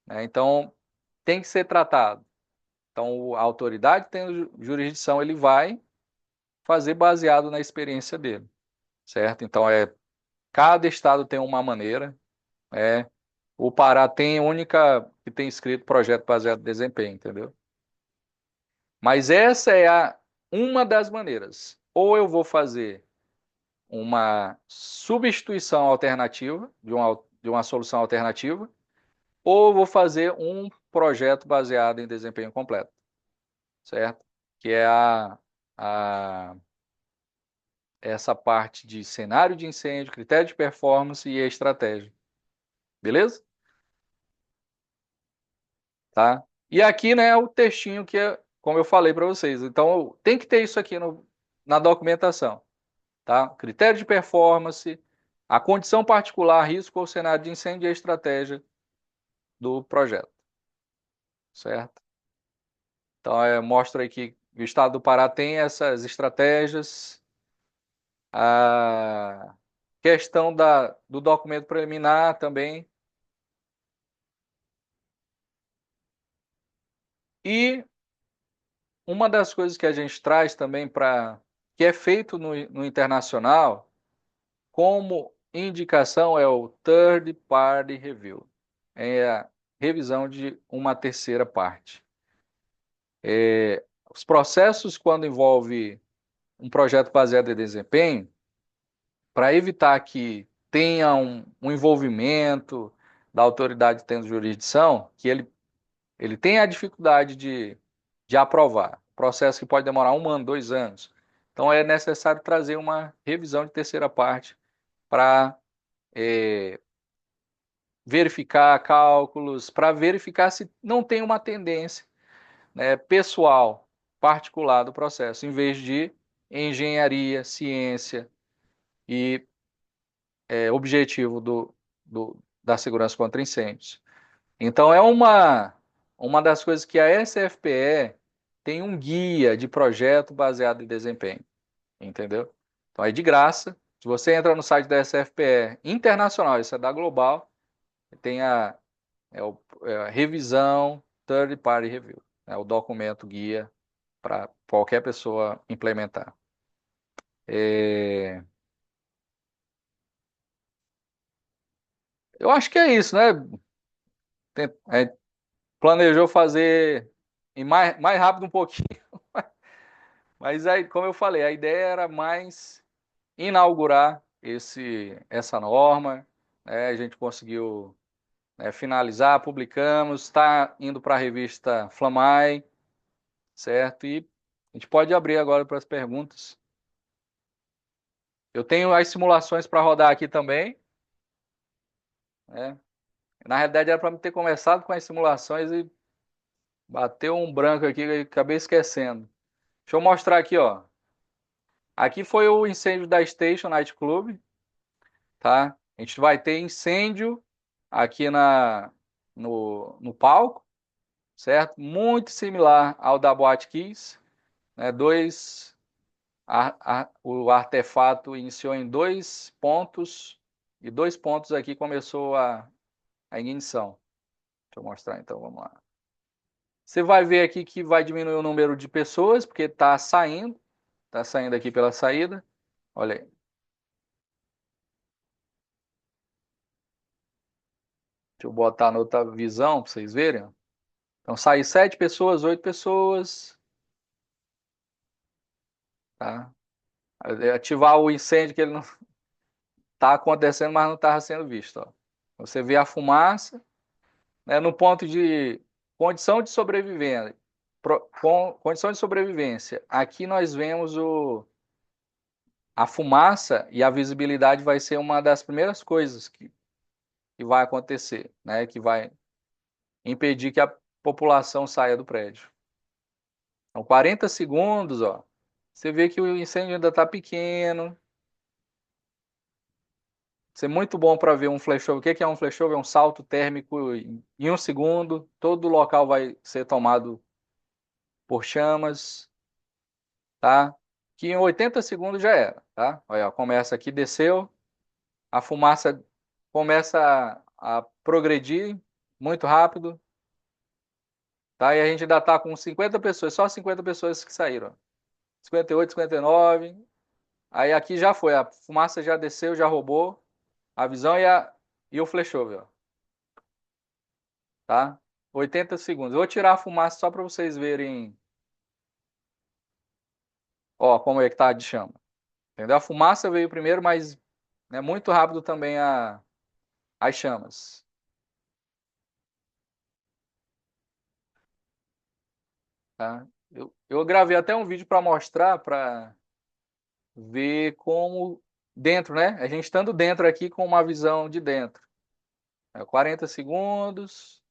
né? Então, tem que ser tratado. Então, a autoridade tendo jurisdição, ele vai fazer baseado na experiência dele, certo? Então, cada estado tem uma maneira, é, o Pará tem única que tem escrito projeto baseado em desempenho, entendeu? Mas essa é uma das maneiras. Ou eu vou fazer uma substituição alternativa de uma solução alternativa, ou eu vou fazer um projeto baseado em desempenho completo, certo? Que é a essa parte de cenário de incêndio, critério de performance e estratégia. Beleza? Tá? E aqui, né, o textinho que é, como eu falei para vocês. Então, tem que ter isso aqui na documentação, tá? Critério de performance, a condição particular, risco ou cenário de incêndio e a estratégia do projeto, certo? Então, mostra aí que o estado do Pará tem essas estratégias. A questão do documento preliminar também. E uma das coisas que a gente traz também que é feito no internacional, como indicação, é o Third Party Review. É a revisão de uma terceira parte. Os processos, quando envolve um projeto baseado em desempenho, para evitar que tenha um envolvimento da autoridade tendo jurisdição, que ele tem a dificuldade de aprovar. Processo que pode demorar 1 ano, 2 anos. Então é necessário trazer uma revisão de terceira parte para verificar cálculos, para verificar se não tem uma tendência, né, pessoal, particular do processo, em vez de engenharia, ciência e objetivo da segurança contra incêndios. Então, é uma das coisas que a SFPE tem um guia de projeto baseado em desempenho, entendeu? Então, é de graça. Se você entra no site da SFPE internacional, isso é da Global, tem a revisão Third Party Review, né, o documento guia para qualquer pessoa implementar. Eu acho que é isso, né? Planejou fazer mais rápido um pouquinho. Mas aí, como eu falei, a ideia era mais inaugurar essa norma, né? A gente conseguiu, né, finalizar, publicamos, está indo para a revista Flamai, certo? E a gente pode abrir agora para as perguntas. Eu tenho as simulações para rodar aqui também, né? Na realidade era para me ter começado com as simulações e bateu um branco aqui e acabei esquecendo. Deixa eu mostrar aqui, ó. Aqui foi o incêndio da Station Night Club, tá? A gente vai ter incêndio aqui no palco, certo? Muito similar ao da Boate Kiss, né? O artefato iniciou em 2 pontos e 2 pontos aqui começou a ignição. Deixa eu mostrar então, vamos lá. Você vai ver aqui que vai diminuir o número de pessoas, porque está saindo aqui pela saída. Olha aí. Deixa eu botar na outra visão para vocês verem. Então, sai 7 pessoas, 8 pessoas. Tá? Ativar o incêndio que ele não está acontecendo, mas não estava sendo visto. Ó. Você vê a fumaça, né, no ponto de condição de sobrevivência. Condição de sobrevivência. Aqui nós vemos a fumaça e a visibilidade vai ser uma das primeiras coisas que vai acontecer, né? Que vai impedir que a população saia do prédio. Então, 40 segundos, ó, você vê que o incêndio ainda está pequeno. Isso é muito bom para ver um flashover. O que é um flashover? É um salto térmico em 1 segundo. Todo o local vai ser tomado por chamas, tá? Que em 80 segundos já era, tá? Olha, começa aqui, desceu, a fumaça começa a progredir muito rápido, tá? E a gente ainda está com 50 pessoas, só 50 pessoas que saíram. 58, 59. Aí aqui já foi, a fumaça já desceu, já roubou a visão e o flashover, ó, tá? 80 segundos. Eu vou tirar a fumaça só para vocês verem, ó, como é que tá de chama. Entendeu? A fumaça veio primeiro, mas é muito rápido também as chamas. Tá? Eu gravei até um vídeo para mostrar, para ver como dentro, né? A gente estando dentro aqui com uma visão de dentro. 40 segundos.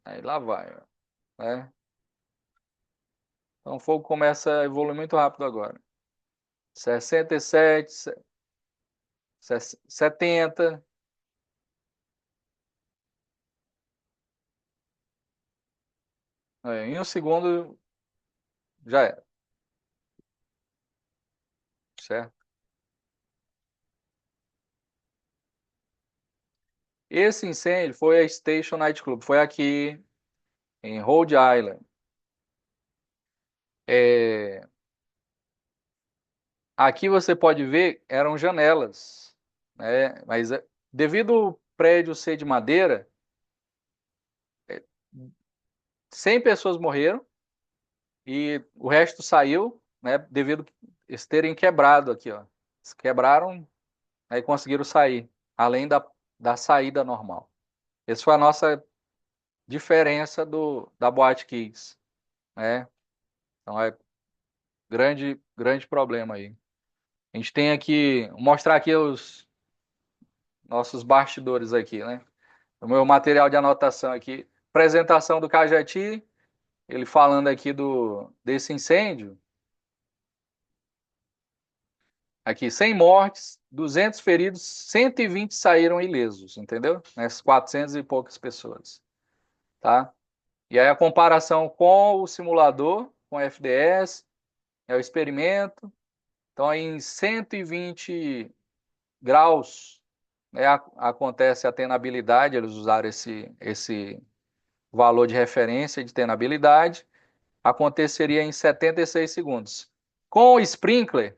Aí lá vai, ó, né? Então o fogo começa a evoluir muito rápido agora. 67, 70. Em 1 segundo já era, certo? Esse incêndio foi a Station Night Club, foi aqui em Rhode Island. É, aqui você pode ver, eram janelas, né? Mas devido ao prédio ser de madeira, 100 pessoas morreram e o resto saiu, né? Devido a eles terem quebrado aqui, ó. Eles quebraram, aí conseguiram sair, além da saída normal. Essa foi a nossa diferença da Boate Kiss, né? Então é grande, grande problema aí. A gente tem aqui, vou mostrar aqui os nossos bastidores aqui, né? O meu material de anotação aqui, apresentação do Cajati, ele falando aqui desse incêndio. Aqui, 100 mortes, 200 feridos, 120 saíram ilesos, entendeu? Nessas 400 e poucas pessoas, tá? E aí a comparação com o simulador, com o FDS, é o experimento. Então, em 120 graus, né, acontece a tenabilidade, eles usaram esse valor de referência de tenabilidade, aconteceria em 76 segundos. Com o sprinkler,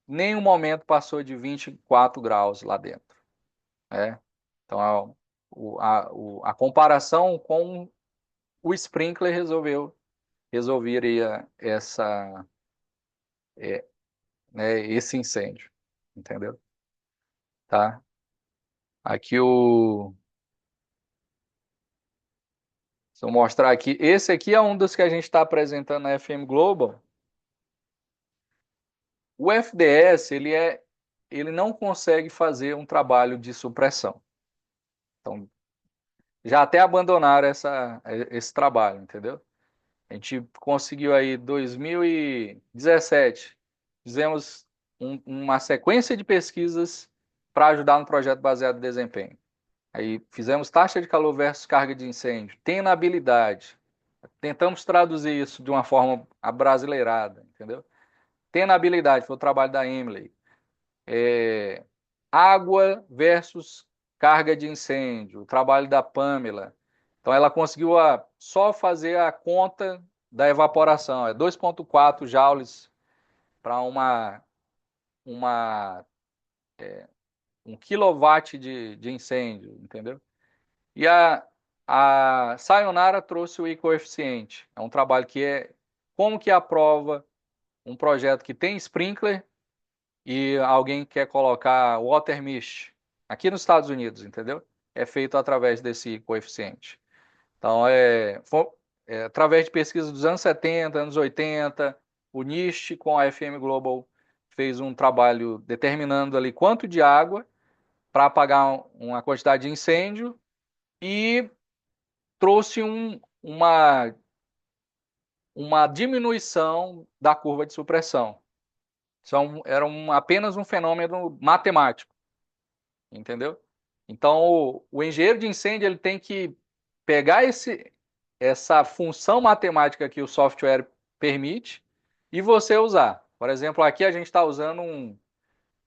nenhum momento passou de 24 graus lá dentro, né? Então, a comparação com o sprinkler resolveria né, esse incêndio, entendeu? Tá? Aqui se eu mostrar aqui, esse aqui é um dos que a gente está apresentando na FM Global. O FDS, ele não consegue fazer um trabalho de supressão. Então, já até abandonaram esse trabalho, entendeu? A gente conseguiu aí 2017, fizemos uma sequência de pesquisas para ajudar no projeto baseado em desempenho. Aí fizemos taxa de calor versus carga de incêndio, tenabilidade. Tentamos traduzir isso de uma forma abrasileirada, entendeu? Tenabilidade, foi o trabalho da Emily. Água versus carga de incêndio, o trabalho da Pamela. Então ela conseguiu só fazer a conta da evaporação, é 2,4 joules para uma 1 kW de incêndio, entendeu? E a Sayonara trouxe o e-coeficiente. É um trabalho que é como que aprova um projeto que tem sprinkler e alguém quer colocar water mesh aqui nos Estados Unidos, entendeu? É feito através desse coeficiente. Então, através de pesquisa dos anos 70, anos 80, o NIST com a FM Global fez um trabalho determinando ali quanto de água para apagar uma quantidade de incêndio e trouxe uma diminuição da curva de supressão. Era apenas um fenômeno matemático, entendeu? Então, o engenheiro de incêndio ele tem que pegar essa função matemática que o software permite e você usar. Por exemplo, aqui a gente está usando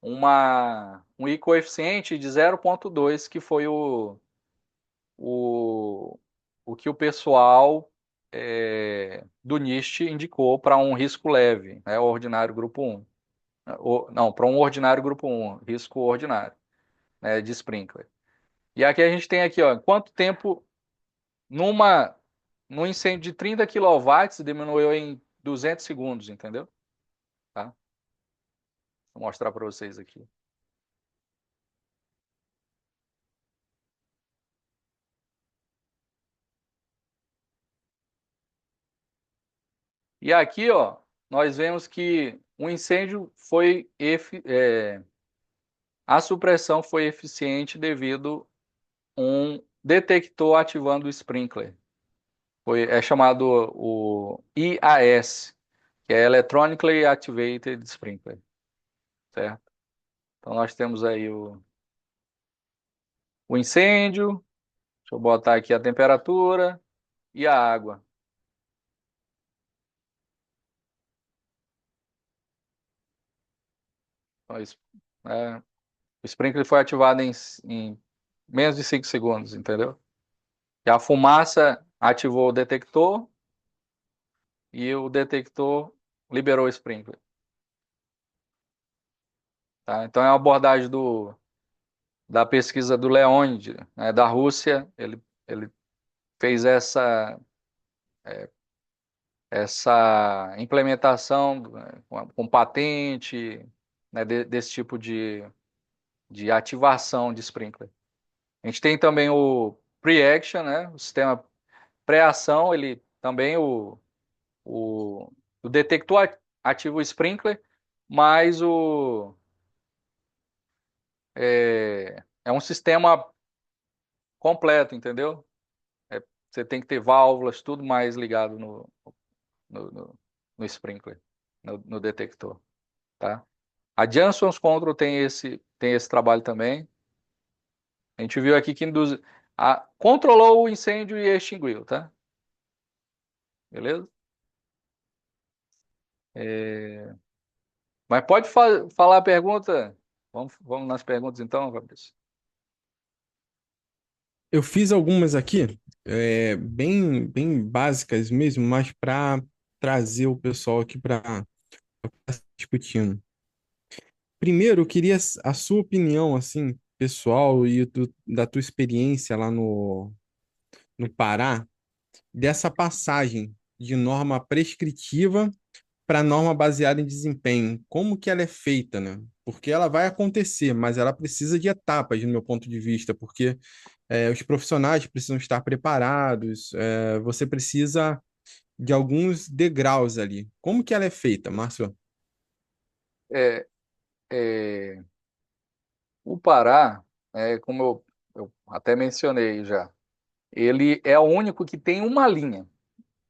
um I-coeficiente de 0,2, que foi o, o que o pessoal do NIST indicou para um risco leve, né, ordinário grupo 1. Não, para um ordinário grupo 1, risco ordinário, né, de sprinkler. E aqui a gente tem aqui, ó, quanto tempo num incêndio de 30 quilowatts diminuiu em 200 segundos, entendeu? Tá? Vou mostrar para vocês aqui. E aqui, ó, nós vemos que o incêndio a supressão foi eficiente devido a um detector ativando o sprinkler. É chamado o IAS, que é Electronically Activated Sprinkler, certo? Então nós temos aí o incêndio, deixa eu botar aqui a temperatura e a água. Então, o sprinkler foi ativado em menos de 5 segundos, entendeu? E a fumaça ativou o detector e o detector liberou o sprinkler. Tá? Então é uma abordagem da pesquisa do Leonid, né, da Rússia. Ele fez essa implementação com patente, né, desse tipo de ativação de sprinkler. A gente tem também o pre-action, né, o sistema pré-ação, ele também o, o detector ativa o sprinkler, mas é um sistema completo, entendeu? Você tem que ter válvulas, tudo mais ligado no, no, no sprinkler, no detector, tá? A Johnson's Control tem esse trabalho também. A gente viu aqui que controlou o incêndio e extinguiu, tá? Beleza? É, Mas pode falar a pergunta. Vamos nas perguntas então, Fabrício. Eu fiz algumas aqui, bem, bem básicas mesmo, mas para trazer o pessoal aqui para discutindo. Primeiro, eu queria a sua opinião, assim, pessoal, e da tua experiência lá no Pará, dessa passagem de norma prescritiva para norma baseada em desempenho. Como que ela é feita, né? Porque ela vai acontecer, mas ela precisa de etapas, no meu ponto de vista, porque os profissionais precisam estar preparados, você precisa de alguns degraus ali. Como que ela é feita, Márcio? É, é, o Pará, como eu até mencionei já, ele é o único que tem uma linha.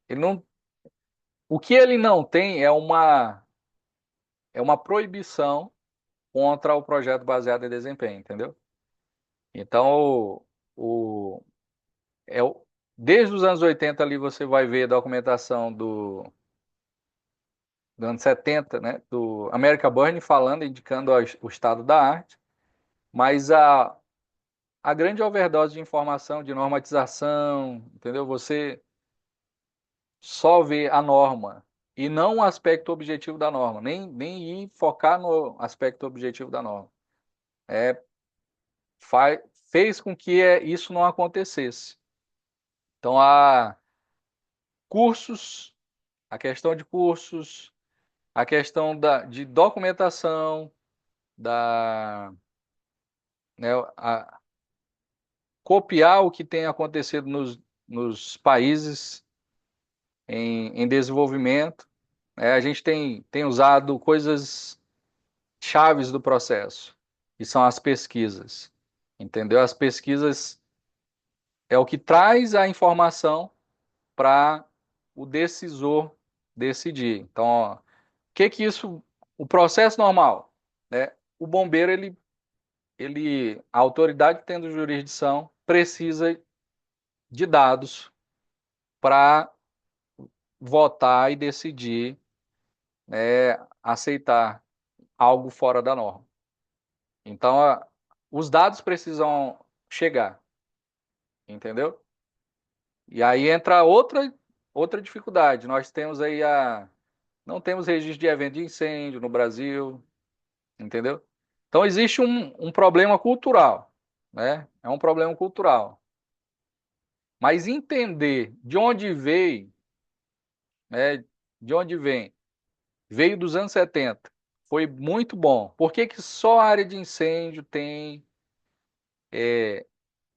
Ele não, o que ele não tem é uma proibição contra o projeto baseado em desempenho, entendeu? Então, o, é, o- desde os anos 80 ali você vai ver documentação do ano 70, né, do America Burn falando, indicando o estado da arte, mas a grande overdose de informação, de normatização, entendeu? Você só vê a norma e não o aspecto objetivo da norma, nem ir focar no aspecto objetivo da norma. É, fez com que isso não acontecesse. Então, cursos, a questão de cursos, a questão de documentação. da, né, copiar o que tem acontecido nos países em desenvolvimento. A gente tem usado coisas chaves do processo, que são as pesquisas. Entendeu? As pesquisas é o que traz a informação para o decisor decidir. Então, ó, que isso, o processo normal, né? O bombeiro, a autoridade tendo jurisdição, precisa de dados para votar e decidir, aceitar algo fora da norma. Então, os dados precisam chegar, entendeu? E aí entra outra dificuldade. Nós temos aí não temos registro de evento de incêndio no Brasil, entendeu? Então existe um problema cultural, né? É um problema cultural. Mas entender de onde veio, né? De onde vem, veio dos anos 70, foi muito bom. Por que que só a área de incêndio tem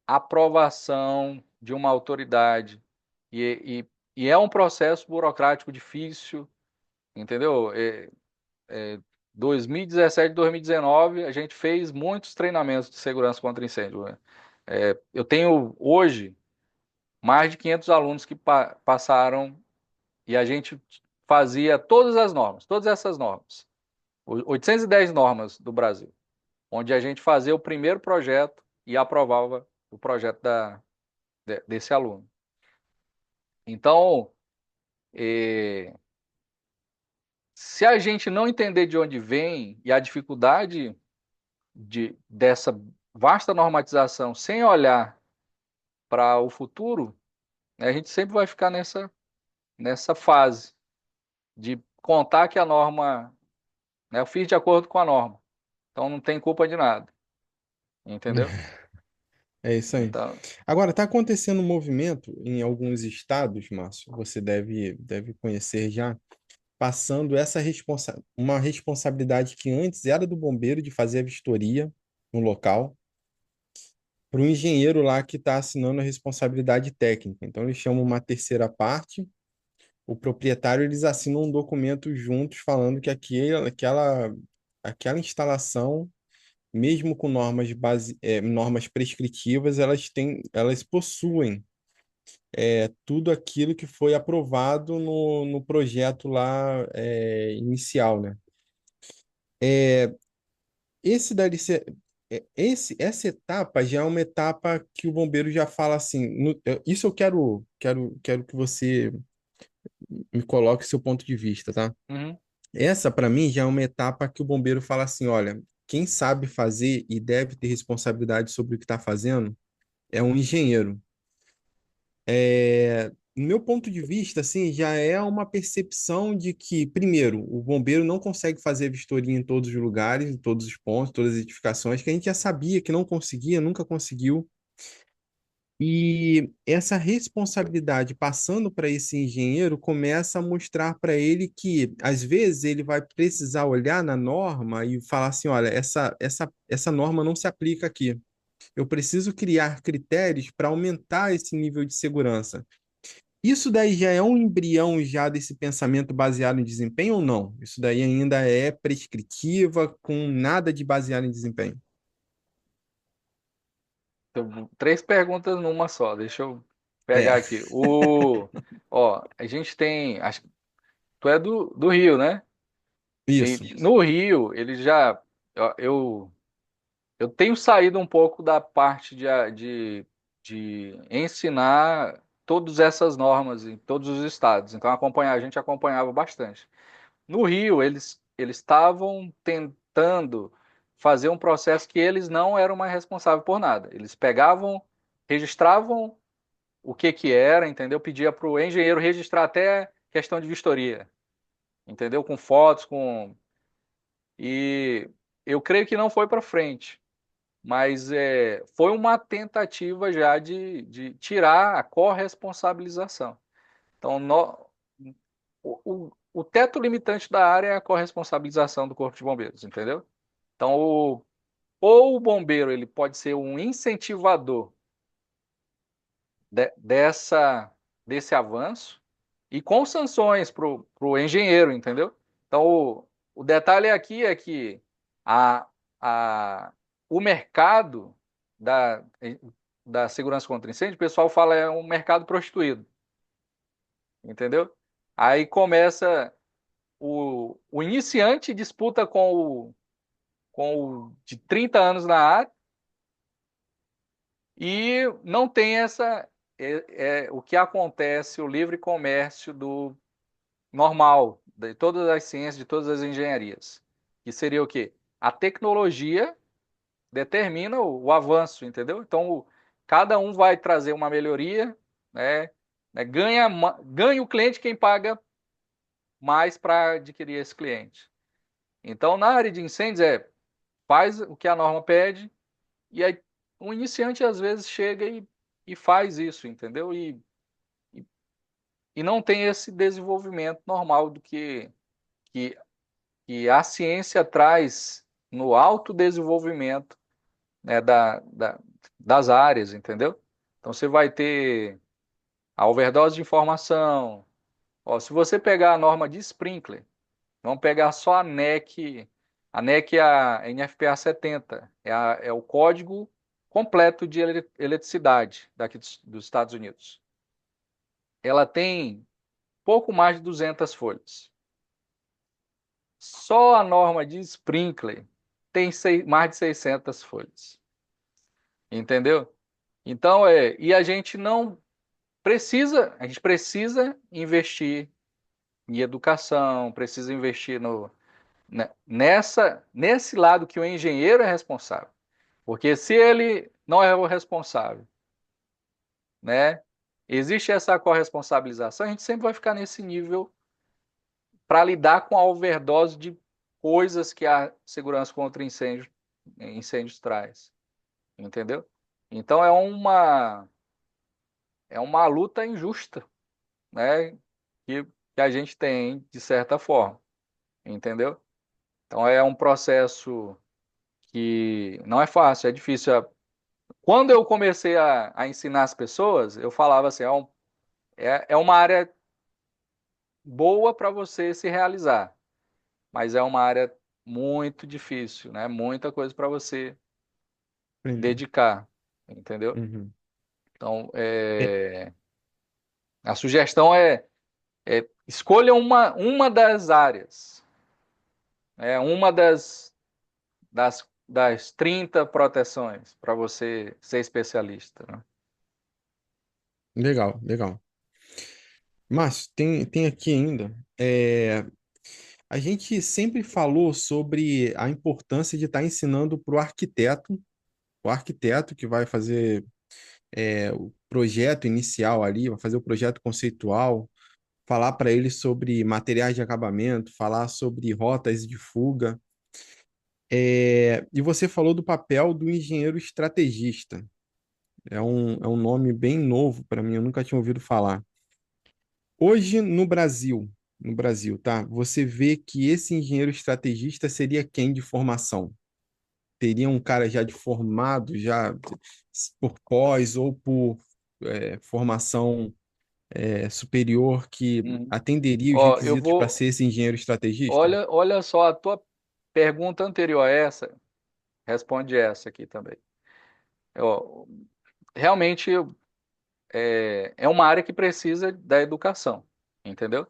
aprovação de uma autoridade e é um processo burocrático difícil, entendeu? 2017, 2019, a gente fez muitos treinamentos de segurança contra incêndio, né? Eu tenho hoje mais de 500 alunos que passaram e a gente fazia todas essas normas, 810 normas do Brasil, onde a gente fazia o primeiro projeto e aprovava o projeto desse aluno. Então, eh, se a gente não entender de onde vem e a dificuldade dessa vasta normatização sem olhar para o futuro, né, a gente sempre vai ficar nessa fase de contar que a norma, né, eu fiz de acordo com a norma, então não tem culpa de nada, entendeu? É isso aí. Então, Agora, está acontecendo um movimento em alguns estados, Márcio, você deve conhecer já, passando uma responsabilidade que antes era do bombeiro de fazer a vistoria no local, para o engenheiro lá que está assinando a responsabilidade técnica. Então, eles chamam uma terceira parte, o proprietário, eles assinam um documento juntos falando que aquela instalação, mesmo com normas prescritivas, elas possuem tudo aquilo que foi aprovado no projeto lá inicial, né? Esse deve ser, essa etapa já é uma etapa que o bombeiro já fala assim, isso eu quero que você me coloque seu ponto de vista, tá? uhum, Essa, para mim, já é uma etapa que o bombeiro fala assim: olha, quem sabe fazer e deve ter responsabilidade sobre o que está fazendo é um engenheiro. No meu ponto de vista, assim, já é uma percepção de que, primeiro, o bombeiro não consegue fazer vistoria em todos os lugares, em todos os pontos, todas as edificações, que a gente já sabia que não conseguia, nunca conseguiu. E essa responsabilidade passando para esse engenheiro começa a mostrar para ele que, às vezes, ele vai precisar olhar na norma e falar assim: olha, essa norma não se aplica aqui. Eu preciso criar critérios para aumentar esse nível de segurança. Isso daí já é um embrião já desse pensamento baseado em desempenho ou não? Isso daí ainda é prescritiva, com nada de baseado em desempenho. então, três perguntas numa só, deixa eu É, pegar aqui. Ó, a gente tem, acho que tu é do Rio, né? isso. E no Rio, ele já, eu eu tenho saído um pouco da parte de ensinar todas essas normas em todos os estados. Então, a gente acompanhava bastante. No Rio, eles estavam tentando fazer um processo que eles não eram mais responsáveis por nada. Eles pegavam, registravam o que era, entendeu? Pedia para o engenheiro registrar até questão de vistoria, entendeu? Com fotos, com... E eu creio que não foi para frente, mas foi uma tentativa já de tirar a corresponsabilização. Então, o teto limitante da área é a corresponsabilização do Corpo de Bombeiros, entendeu? Então, ou o bombeiro ele pode ser um incentivador desse avanço e com sanções para o engenheiro, entendeu? Então, o detalhe aqui é que a, a, o mercado da, da segurança contra incêndio, o pessoal fala é um mercado prostituído, entendeu? Aí começa o iniciante disputa com o de 30 anos na área e não tem o que acontece, o livre comércio do normal, de todas as ciências, de todas as engenharias. Que seria o quê? A tecnologia determina o avanço, entendeu? Então, cada um vai trazer uma melhoria, né? Ganha o cliente quem paga mais para adquirir esse cliente. Então, na área de incêndios, faz o que a norma pede, e aí o iniciante às vezes chega e faz isso, entendeu? E, e não tem esse desenvolvimento normal do que que a ciência traz no autodesenvolvimento, né, das áreas, entendeu? Então você vai ter a overdose de informação. Ó, se você pegar a norma de sprinkler, vamos pegar só a NEC é a NFPA 70, é o código completo de eletricidade daqui dos Estados Unidos. Ela tem pouco mais de 200 folhas. Só a norma de sprinkler tem mais de 600 folhas. Entendeu? Então, e a gente não a gente precisa investir em educação, precisa investir nesse lado que o engenheiro é responsável. Porque se ele não é o responsável, né? Existe essa corresponsabilização, a gente sempre vai ficar nesse nível para lidar com a overdose de coisas que a segurança contra incêndios traz, entendeu? Então é uma luta injusta, né? Que a gente tem de certa forma, entendeu? Então é um processo que não é fácil, é difícil. Quando eu comecei a ensinar as pessoas, eu falava assim, é uma área boa para você se realizar, mas é uma área muito difícil, né? Muita coisa para você Entendi. dedicar, entendeu? Uhum. Então, É, a sugestão escolha uma das áreas, uma das 30 proteções para você ser especialista, né? legal, legal. Mas tem aqui ainda. A gente sempre falou sobre a importância de estar ensinando para o arquiteto que vai fazer o projeto inicial ali, vai fazer o projeto conceitual, falar para ele sobre materiais de acabamento, falar sobre rotas de fuga. E você falou do papel do engenheiro estrategista. É um nome bem novo para mim, eu nunca tinha ouvido falar. Hoje no Brasil, tá? Você vê que esse engenheiro estrategista seria quem de formação? Teria um cara já de formado, já por pós ou por formação superior que Uhum. atenderia os Ó, eu requisitos para vou. ser esse engenheiro estrategista? Olha só, a tua pergunta anterior a essa, responde essa aqui também. Ó, realmente é uma área que precisa da educação, entendeu?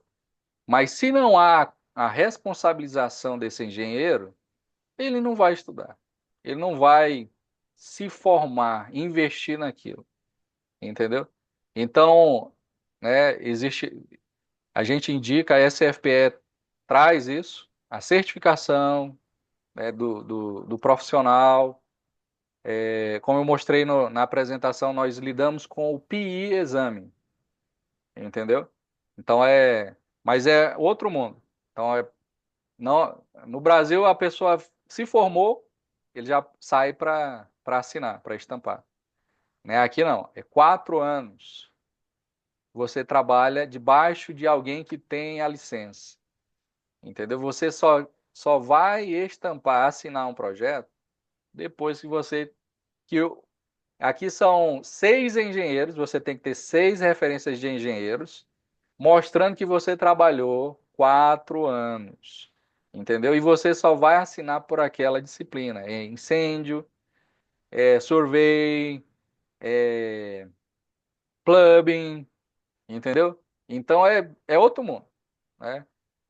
Mas se não há a responsabilização desse engenheiro, ele não vai estudar. Ele não vai se formar, investir naquilo, entendeu? Então, né, a gente indica, a SFPE traz isso, a certificação, né, do profissional. Como eu mostrei na apresentação, nós lidamos com o PI exame, entendeu? Então mas é outro mundo. Então não, no Brasil a pessoa se formou, ele já sai para assinar, para estampar. Né? Aqui não, é 4 anos. Você trabalha debaixo de alguém que tem a licença, entendeu? Você só vai estampar, assinar um projeto depois que que aqui são 6 engenheiros, você tem que ter 6 referências de engenheiros, mostrando que você trabalhou 4 anos, entendeu? E você só vai assinar por aquela disciplina, é incêndio, é survey, é plumbing, entendeu? Então é outro mundo, né?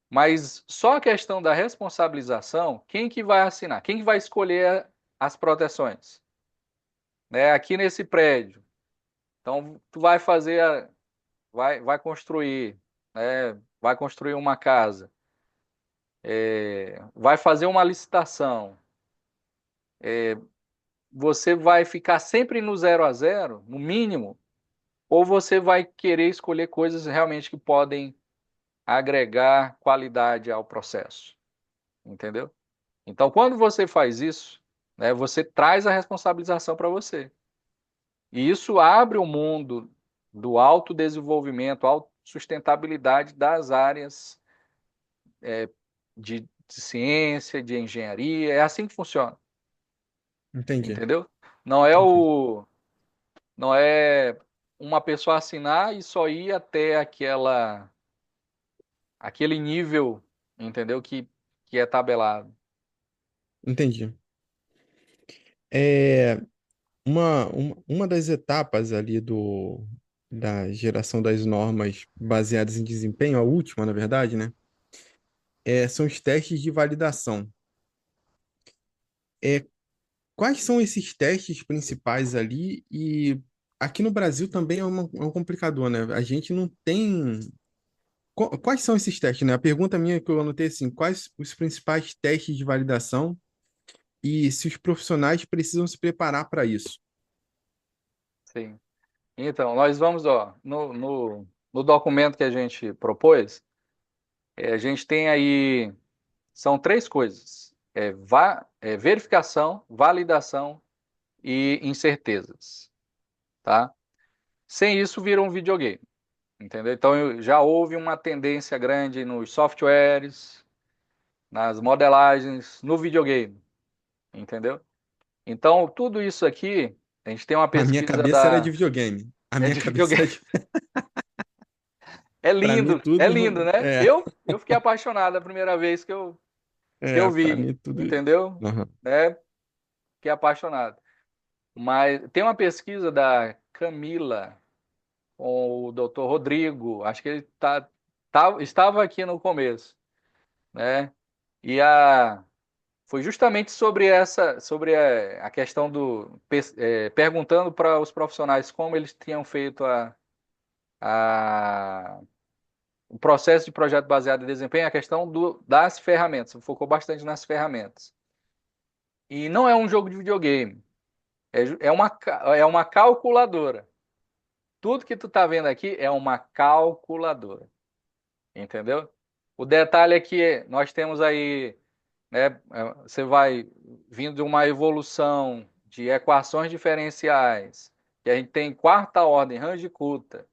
Mas só a questão da responsabilização, quem que vai assinar? Quem que vai escolher as proteções? Né? Aqui nesse prédio. Então, tu vai fazer, vai construir, né? Vai construir uma casa, vai fazer uma licitação. Você vai ficar sempre no 0 a 0, no mínimo, ou você vai querer escolher coisas realmente que podem agregar qualidade ao processo, entendeu? Então, quando você faz isso, né, você traz a responsabilização para você. E isso abre o mundo do autodesenvolvimento, autossustentabilidade das áreas de ciência, de engenharia. É assim que funciona, Entendi, entendeu? Não é entendi, o, não é uma pessoa assinar e só ir até aquele nível, entendeu? Que é tabelado. entendi. É, uma das etapas ali da geração das normas baseadas em desempenho, a última, na verdade, né? São os testes de validação. É, quais são esses testes principais ali? E aqui no Brasil também é um complicador, né? A gente não tem. Quais são esses testes, né? A pergunta minha que eu anotei é assim: quais os principais testes de validação e se os profissionais precisam se preparar para isso? Sim. Então, nós vamos, ó, no documento que a gente propôs, a gente tem aí, são 3 coisas: verificação, validação e incertezas, tá? Sem isso, vira um videogame, entendeu? Então, já houve uma tendência grande nos softwares, nas modelagens, no videogame, entendeu? Então, tudo isso aqui, a gente tem uma A minha pesquisa cabeça era de da... videogame. A É minha de cabeça era videogame. de... Para mim É tudo lindo, né? Eu fiquei apaixonado a primeira vez que eu para vi, mim tudo. entendeu? Aham. Né? Fiquei apaixonado. Mas tem uma pesquisa da Camila com o doutor Rodrigo, acho que ele estava aqui no começo, né? E foi justamente sobre a questão perguntando para os profissionais como eles tinham feito a, o processo de projeto baseado em desempenho, a questão das ferramentas, focou bastante nas ferramentas. E não é um jogo de videogame, é uma calculadora. Tudo que tu tá vendo aqui é uma calculadora, entendeu? O detalhe é que nós temos aí, né, você vai vindo de uma evolução de equações diferenciais, que a gente tem quarta ordem, Range-Kutta,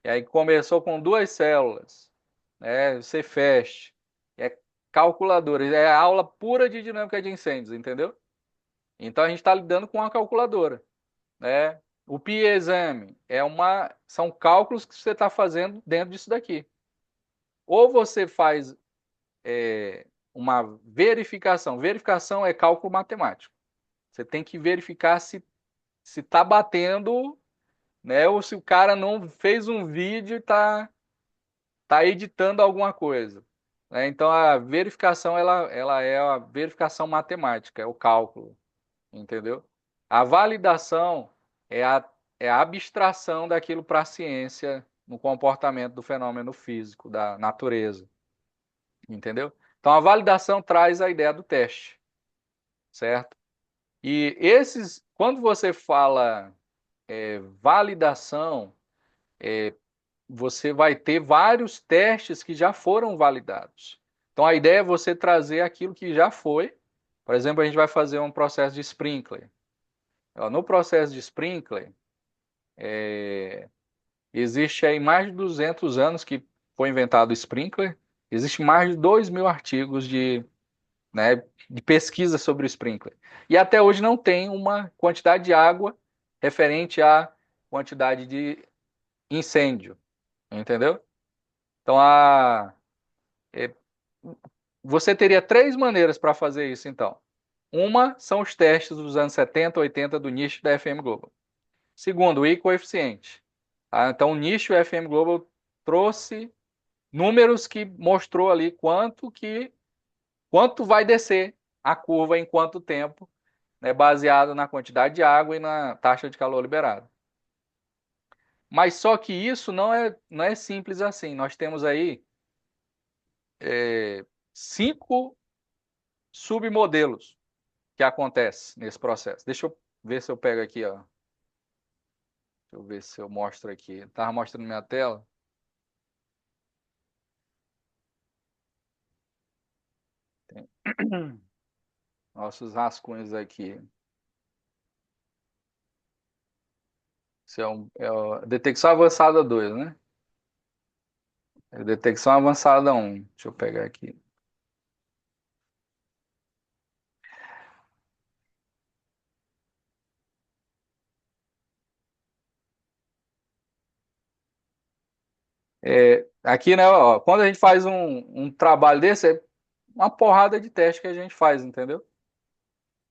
e aí começou com 2 células, né, Cefast, é calculadora, é aula pura de dinâmica de incêndios, entendeu? Então a gente está lidando com uma calculadora, né? O PIE-exame são cálculos que você está fazendo dentro disso daqui. Ou você faz uma verificação. Verificação é cálculo matemático. Você tem que verificar se está batendo, né? Ou se o cara não fez um vídeo e tá editando alguma coisa. Né? Então a verificação ela é a verificação matemática, é o cálculo, entendeu? A validação é a abstração daquilo para a ciência no comportamento do fenômeno físico, da natureza, entendeu? Então a validação traz a ideia do teste, certo? E quando você fala validação, você vai ter vários testes que já foram validados. Então a ideia é você trazer aquilo que já foi. Por exemplo, a gente vai fazer um processo de sprinkler. No processo de sprinkler, existe aí mais de 200 anos que foi inventado o sprinkler. Existe mais de 2.000 artigos né, de pesquisa sobre o sprinkler. E até hoje não tem uma quantidade de água referente à quantidade de incêndio, entendeu? Então, é, você teria três maneiras para fazer isso, então. Uma são os testes dos anos 70, 80 do nicho da FM Global. Segundo, o I-coeficiente. Então, o nicho FM Global trouxe números que mostrou ali quanto vai descer a curva em quanto tempo, né, baseado na quantidade de água e na taxa de calor liberado. Mas só que isso não é simples assim. Nós temos aí 5 submodelos que acontecem nesse processo. Deixa eu ver se eu pego aqui, ó. Deixa eu ver se eu mostro aqui. Estava mostrando minha tela. Tem nossos rascunhos aqui. Isso é o detecção avançada 2, né? É detecção avançada 1. Deixa eu pegar aqui. Aqui, né, ó, quando a gente faz um trabalho desse, é uma porrada de teste que a gente faz, entendeu?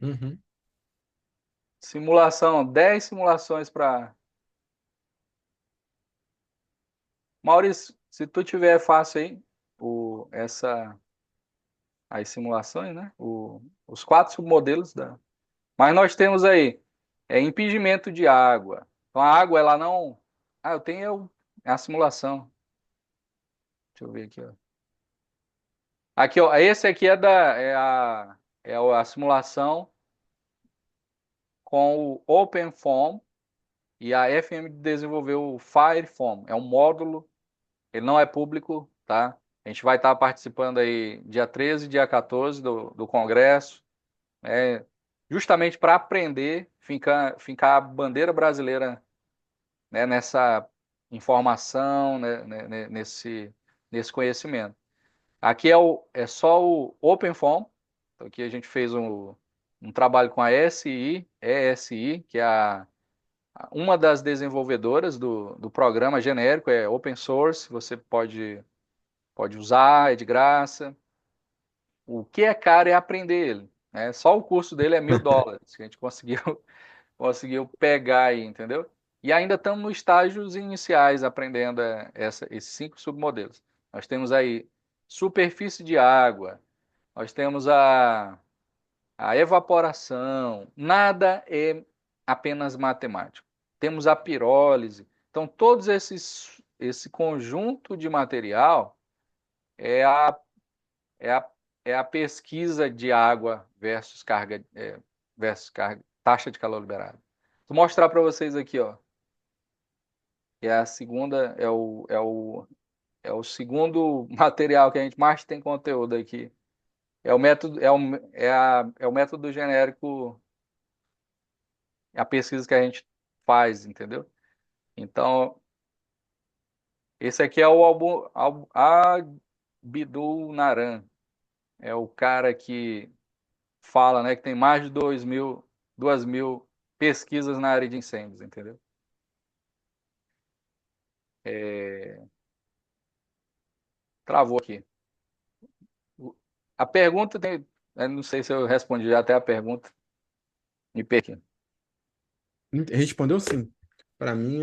Uhum. Simulação, 10 simulações para. Maurício, se tu tiver fácil aí, as simulações, né? Os 4 submodelos da. Mas nós temos aí impingimento de água. Então a água, ela não. Eu tenho a simulação. Deixa eu ver aqui, ó. Aqui, ó, esse aqui é a simulação com o OpenFOAM e a FM desenvolveu o FireFOAM. É um módulo, ele não é público, tá? A gente vai estar participando aí dia 13 e dia 14 do congresso, justamente para aprender, fincar a bandeira brasileira, né, nessa informação, né, nesse conhecimento. Aqui é só o OpenFOAM. Então, aqui a gente fez um trabalho com a ESI, que é uma das desenvolvedoras do programa genérico, é open source, você pode usar, é de graça. O que é caro é aprender ele, né? Só o curso dele é US$ 1.000, que a gente conseguiu pegar aí, entendeu? E ainda estamos nos estágios iniciais aprendendo esses 5 submodelos. Nós temos aí superfície de água, nós temos a evaporação, nada é apenas matemático. Temos a pirólise. Então, esse conjunto de material é a, é a, é a pesquisa de água versus taxa de calor liberado. Vou mostrar para vocês aqui, ó, que é a segunda, é o segundo material que a gente mais tem conteúdo aqui. É o método, é o método genérico, é a pesquisa que a gente faz, entendeu? Então, esse aqui é o Abdul Naran. É o cara que fala, né, que tem mais de 2.000 pesquisas na área de incêndios, entendeu? É, travou aqui. A pergunta tem. Eu não sei se eu respondi até a pergunta. Me perdi. Respondeu sim. Para mim,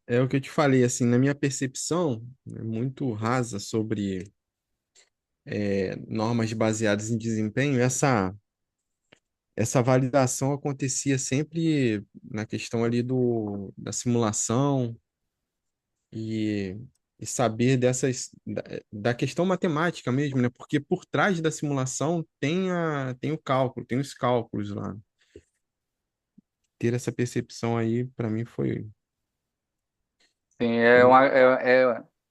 é o que eu te falei, assim, na minha percepção, é muito rasa sobre normas baseadas em desempenho, essa validação acontecia sempre na questão ali da simulação e, e saber da questão matemática mesmo, né? Porque por trás da simulação tem o cálculo, tem os cálculos lá. Ter essa percepção aí, para mim, Sim, foi muito.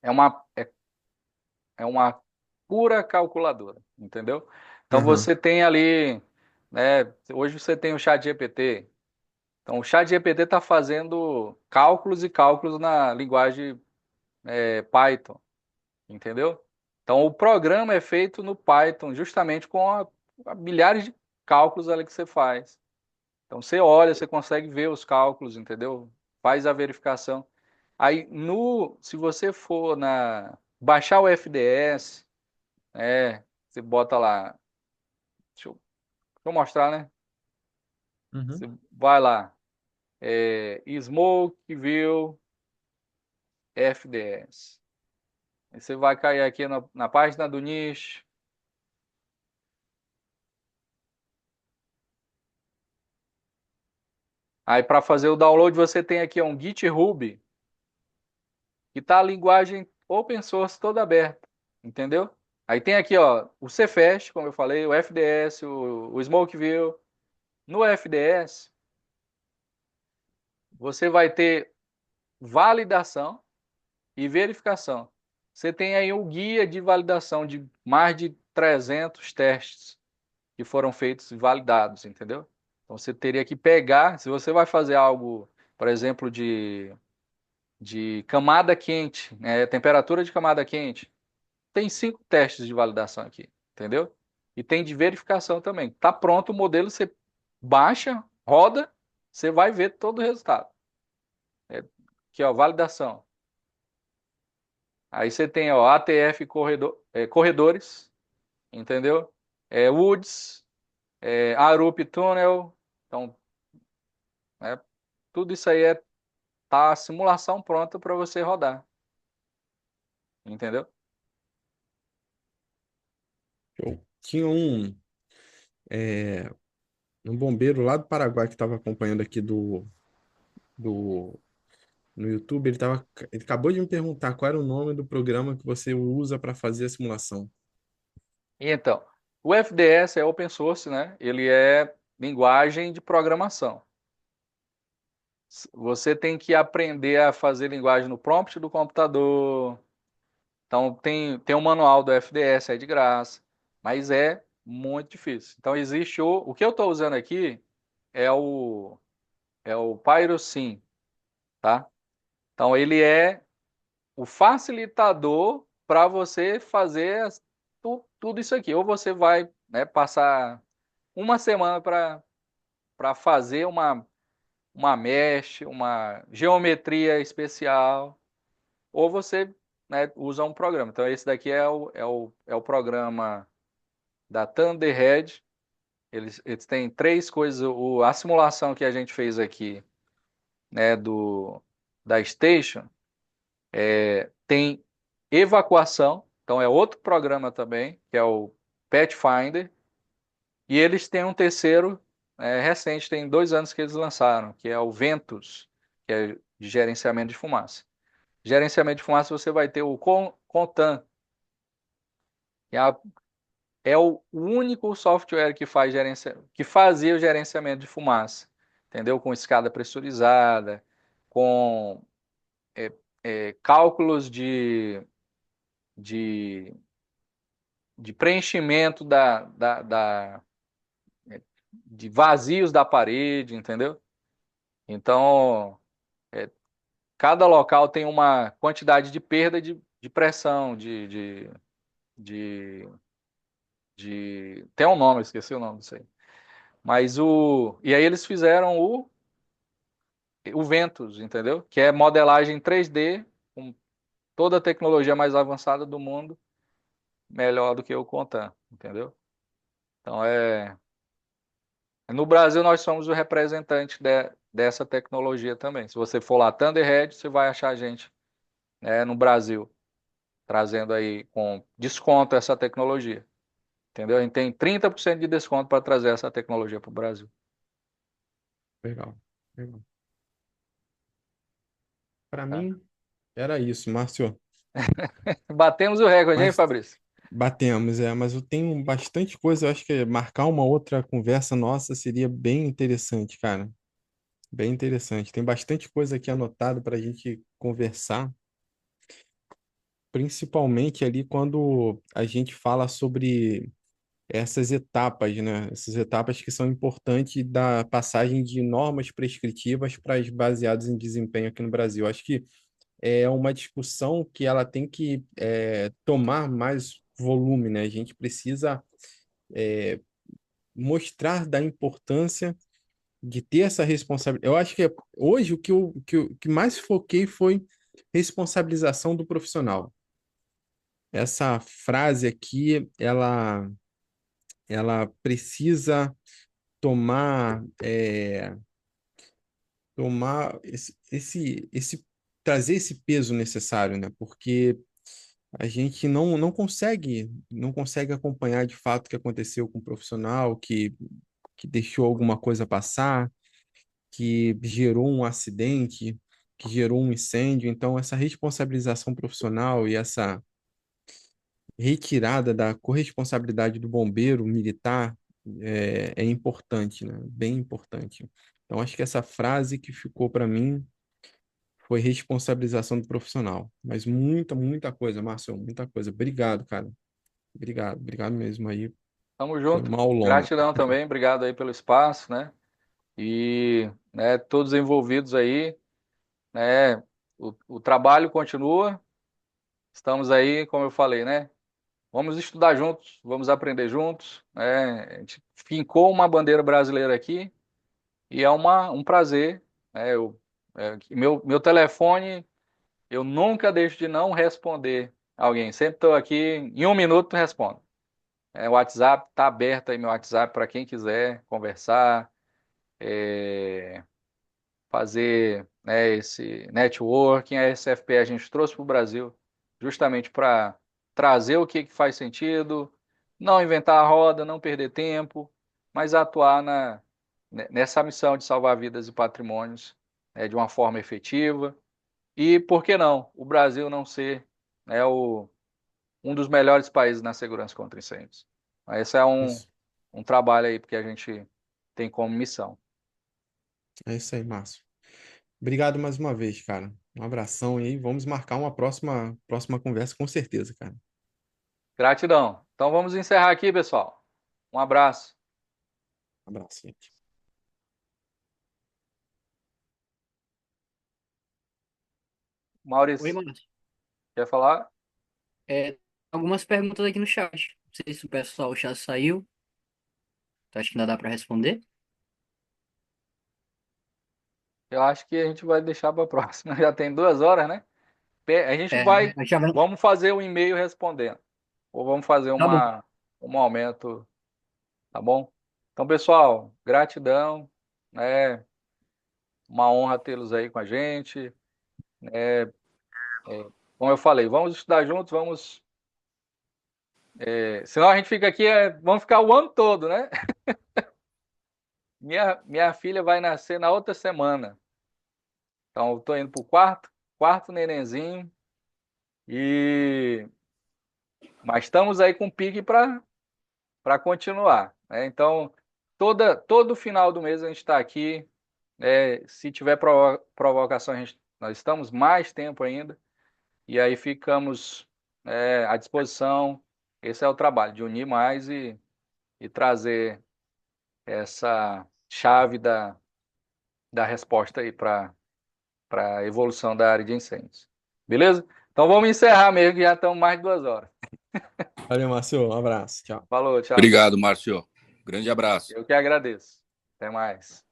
é uma pura calculadora, entendeu? Então Aham. você tem ali, né? Hoje você tem o chat GPT. Então o chat GPT está fazendo cálculos e cálculos na linguagem Python, entendeu? Então, o programa é feito no Python, justamente com a milhares de cálculos ali que você faz. Então, você olha, você consegue ver os cálculos, entendeu? Faz a verificação. Aí, se você for baixar o FDS, você bota lá, deixa eu mostrar, né? Uhum. Você vai lá, Smokeville FDS. Aí você vai cair aqui na página do nicho. Aí para fazer o download você tem aqui um GitHub, que tá a linguagem open source toda aberta, entendeu? Aí tem aqui, ó, o Cefast, como eu falei, o FDS, o Smokeville. No FDS, você vai ter validação e verificação. Você tem aí um guia de validação de mais de 300 testes que foram feitos e validados, entendeu? Então você teria que pegar, se você vai fazer algo, por exemplo, de camada quente, temperatura de camada quente, tem 5 testes de validação aqui, entendeu? E tem de verificação também. Tá pronto o modelo, você baixa, roda, você vai ver todo o resultado. Aqui, ó, validação. Aí você tem, ó, ATF corredores, entendeu? Woods, Arup Tunnel. Então, né, tudo isso aí tá a simulação pronta para você rodar, entendeu? Show. Tinha é, um bombeiro lá do Paraguai que estava acompanhando aqui do, no YouTube. Ele acabou de me perguntar qual era o nome do programa que você usa para fazer a simulação. E então, o FDS é open source, né? Ele é linguagem de programação. Você tem que aprender a fazer linguagem no prompt do computador. Então, tem um manual do FDS aí de graça, mas é muito difícil. Então, existe o que eu estou usando aqui é o PyroSym, tá? Então, ele é o facilitador para você fazer tudo isso aqui. Ou você vai, né, passar uma semana para fazer uma mesh, uma geometria especial, ou você, né, usa um programa. Então, esse daqui é o programa da Thunderhead. Eles têm três coisas. A simulação que a gente fez aqui, né, da Station, tem evacuação. Então, é outro programa também, que é o Pathfinder. E eles têm um terceiro, recente, tem 2 anos que eles lançaram, que é o Ventus, que é de gerenciamento de fumaça. Gerenciamento de fumaça você vai ter o Contan, que é o único software que fazia o gerenciamento de fumaça, entendeu? Com escada pressurizada, com cálculos de, de preenchimento de vazios da parede, entendeu? Então, cada local tem uma quantidade de perda de pressão, de, tem um nome, eu esqueci o nome disso aí. E aí eles fizeram o Ventus, entendeu? Que é modelagem 3D, com toda a tecnologia mais avançada do mundo, melhor do que o Contan, entendeu? Então no Brasil nós somos o representante dessa tecnologia também. Se você for lá Thunderhead, você vai achar a gente, no Brasil, trazendo aí com desconto essa tecnologia. Entendeu? A gente tem 30% de desconto para trazer essa tecnologia para o Brasil. Legal. Legal. Para Tá? mim, era isso, Márcio. Batemos o recorde, hein, Mas Fabrício? batemos, mas eu tenho bastante coisa. Eu acho que marcar uma outra conversa nossa seria bem interessante, cara. Bem interessante. Tem bastante coisa aqui anotada para a gente conversar, principalmente ali quando a gente fala sobre essas etapas, né? Essas etapas que são importantes da passagem de normas prescritivas para as baseadas em desempenho aqui no Brasil. Acho que é uma discussão que ela tem que tomar mais volume, né? A gente precisa mostrar da importância de ter essa responsabilidade. Eu acho que hoje o que mais foquei foi responsabilização do profissional. Essa frase aqui, ela precisa tomar, tomar trazer esse peso necessário, né? Porque a gente não consegue acompanhar de fato o que aconteceu com o profissional que deixou alguma coisa passar, que gerou um acidente, que gerou um incêndio. Então, essa responsabilização profissional e essa retirada da corresponsabilidade do bombeiro militar é importante, né? Bem importante. Então, acho que essa frase que ficou para mim foi responsabilização do profissional. Mas muita coisa, Márcio, muita coisa. Obrigado, cara. Obrigado mesmo aí. Tamo Foi junto. uma aulona. Gratidão também, obrigado aí pelo espaço, né? E, né, todos envolvidos aí, né? O trabalho continua. Estamos aí, como eu falei, né? Vamos estudar juntos, vamos aprender juntos, né? A gente fincou uma bandeira brasileira aqui e é um prazer, né? Meu telefone, eu nunca deixo de não responder alguém. Sempre estou aqui, em um minuto respondo. O WhatsApp está aberto aí, meu WhatsApp para quem quiser conversar, é, fazer, né, esse networking. A SFP a gente trouxe para o Brasil justamente para trazer o que faz sentido, não inventar a roda, não perder tempo, mas atuar nessa missão de salvar vidas e patrimônios, de uma forma efetiva. E por que não? O Brasil não ser, né, um dos melhores países na segurança contra incêndios. Esse é Isso. um trabalho aí que a gente tem como missão. É isso aí, Márcio. Obrigado mais uma vez, cara. Um abração aí. Vamos marcar uma próxima conversa com certeza, cara. Gratidão. Então vamos encerrar aqui, pessoal. Um abraço. Um abraço, gente. Oi, Maurício, Márcio. quer falar? É, algumas perguntas aqui no chat. Não sei se o pessoal já saiu. Então acho que ainda dá para responder. Eu acho que a gente vai deixar para a próxima. Já tem 2 horas, né? A gente É, vai. já vamos. Vamos fazer um e-mail respondendo. Ou vamos fazer Tá bom. um aumento, tá bom? Então, pessoal, gratidão. É uma honra tê-los aí com a gente. Como eu falei, vamos estudar juntos, vamos. Senão a gente fica aqui, vamos ficar o ano todo, né? Minha filha vai nascer na outra semana. Então, eu tô indo pro quarto nenenzinho. E mas estamos aí com pique para continuar, né? Então, todo final do mês a gente está aqui. Se tiver provocação, nós estamos mais tempo ainda. E aí ficamos à disposição. Esse é o trabalho, de unir mais e trazer essa chave da resposta aí para a evolução da área de incêndios. Beleza? Então vamos encerrar mesmo, que já estamos mais de 2 horas. Valeu, Márcio. Um abraço. Tchau. Falou, tchau. Obrigado, Márcio. Grande abraço. Eu que agradeço. Até mais.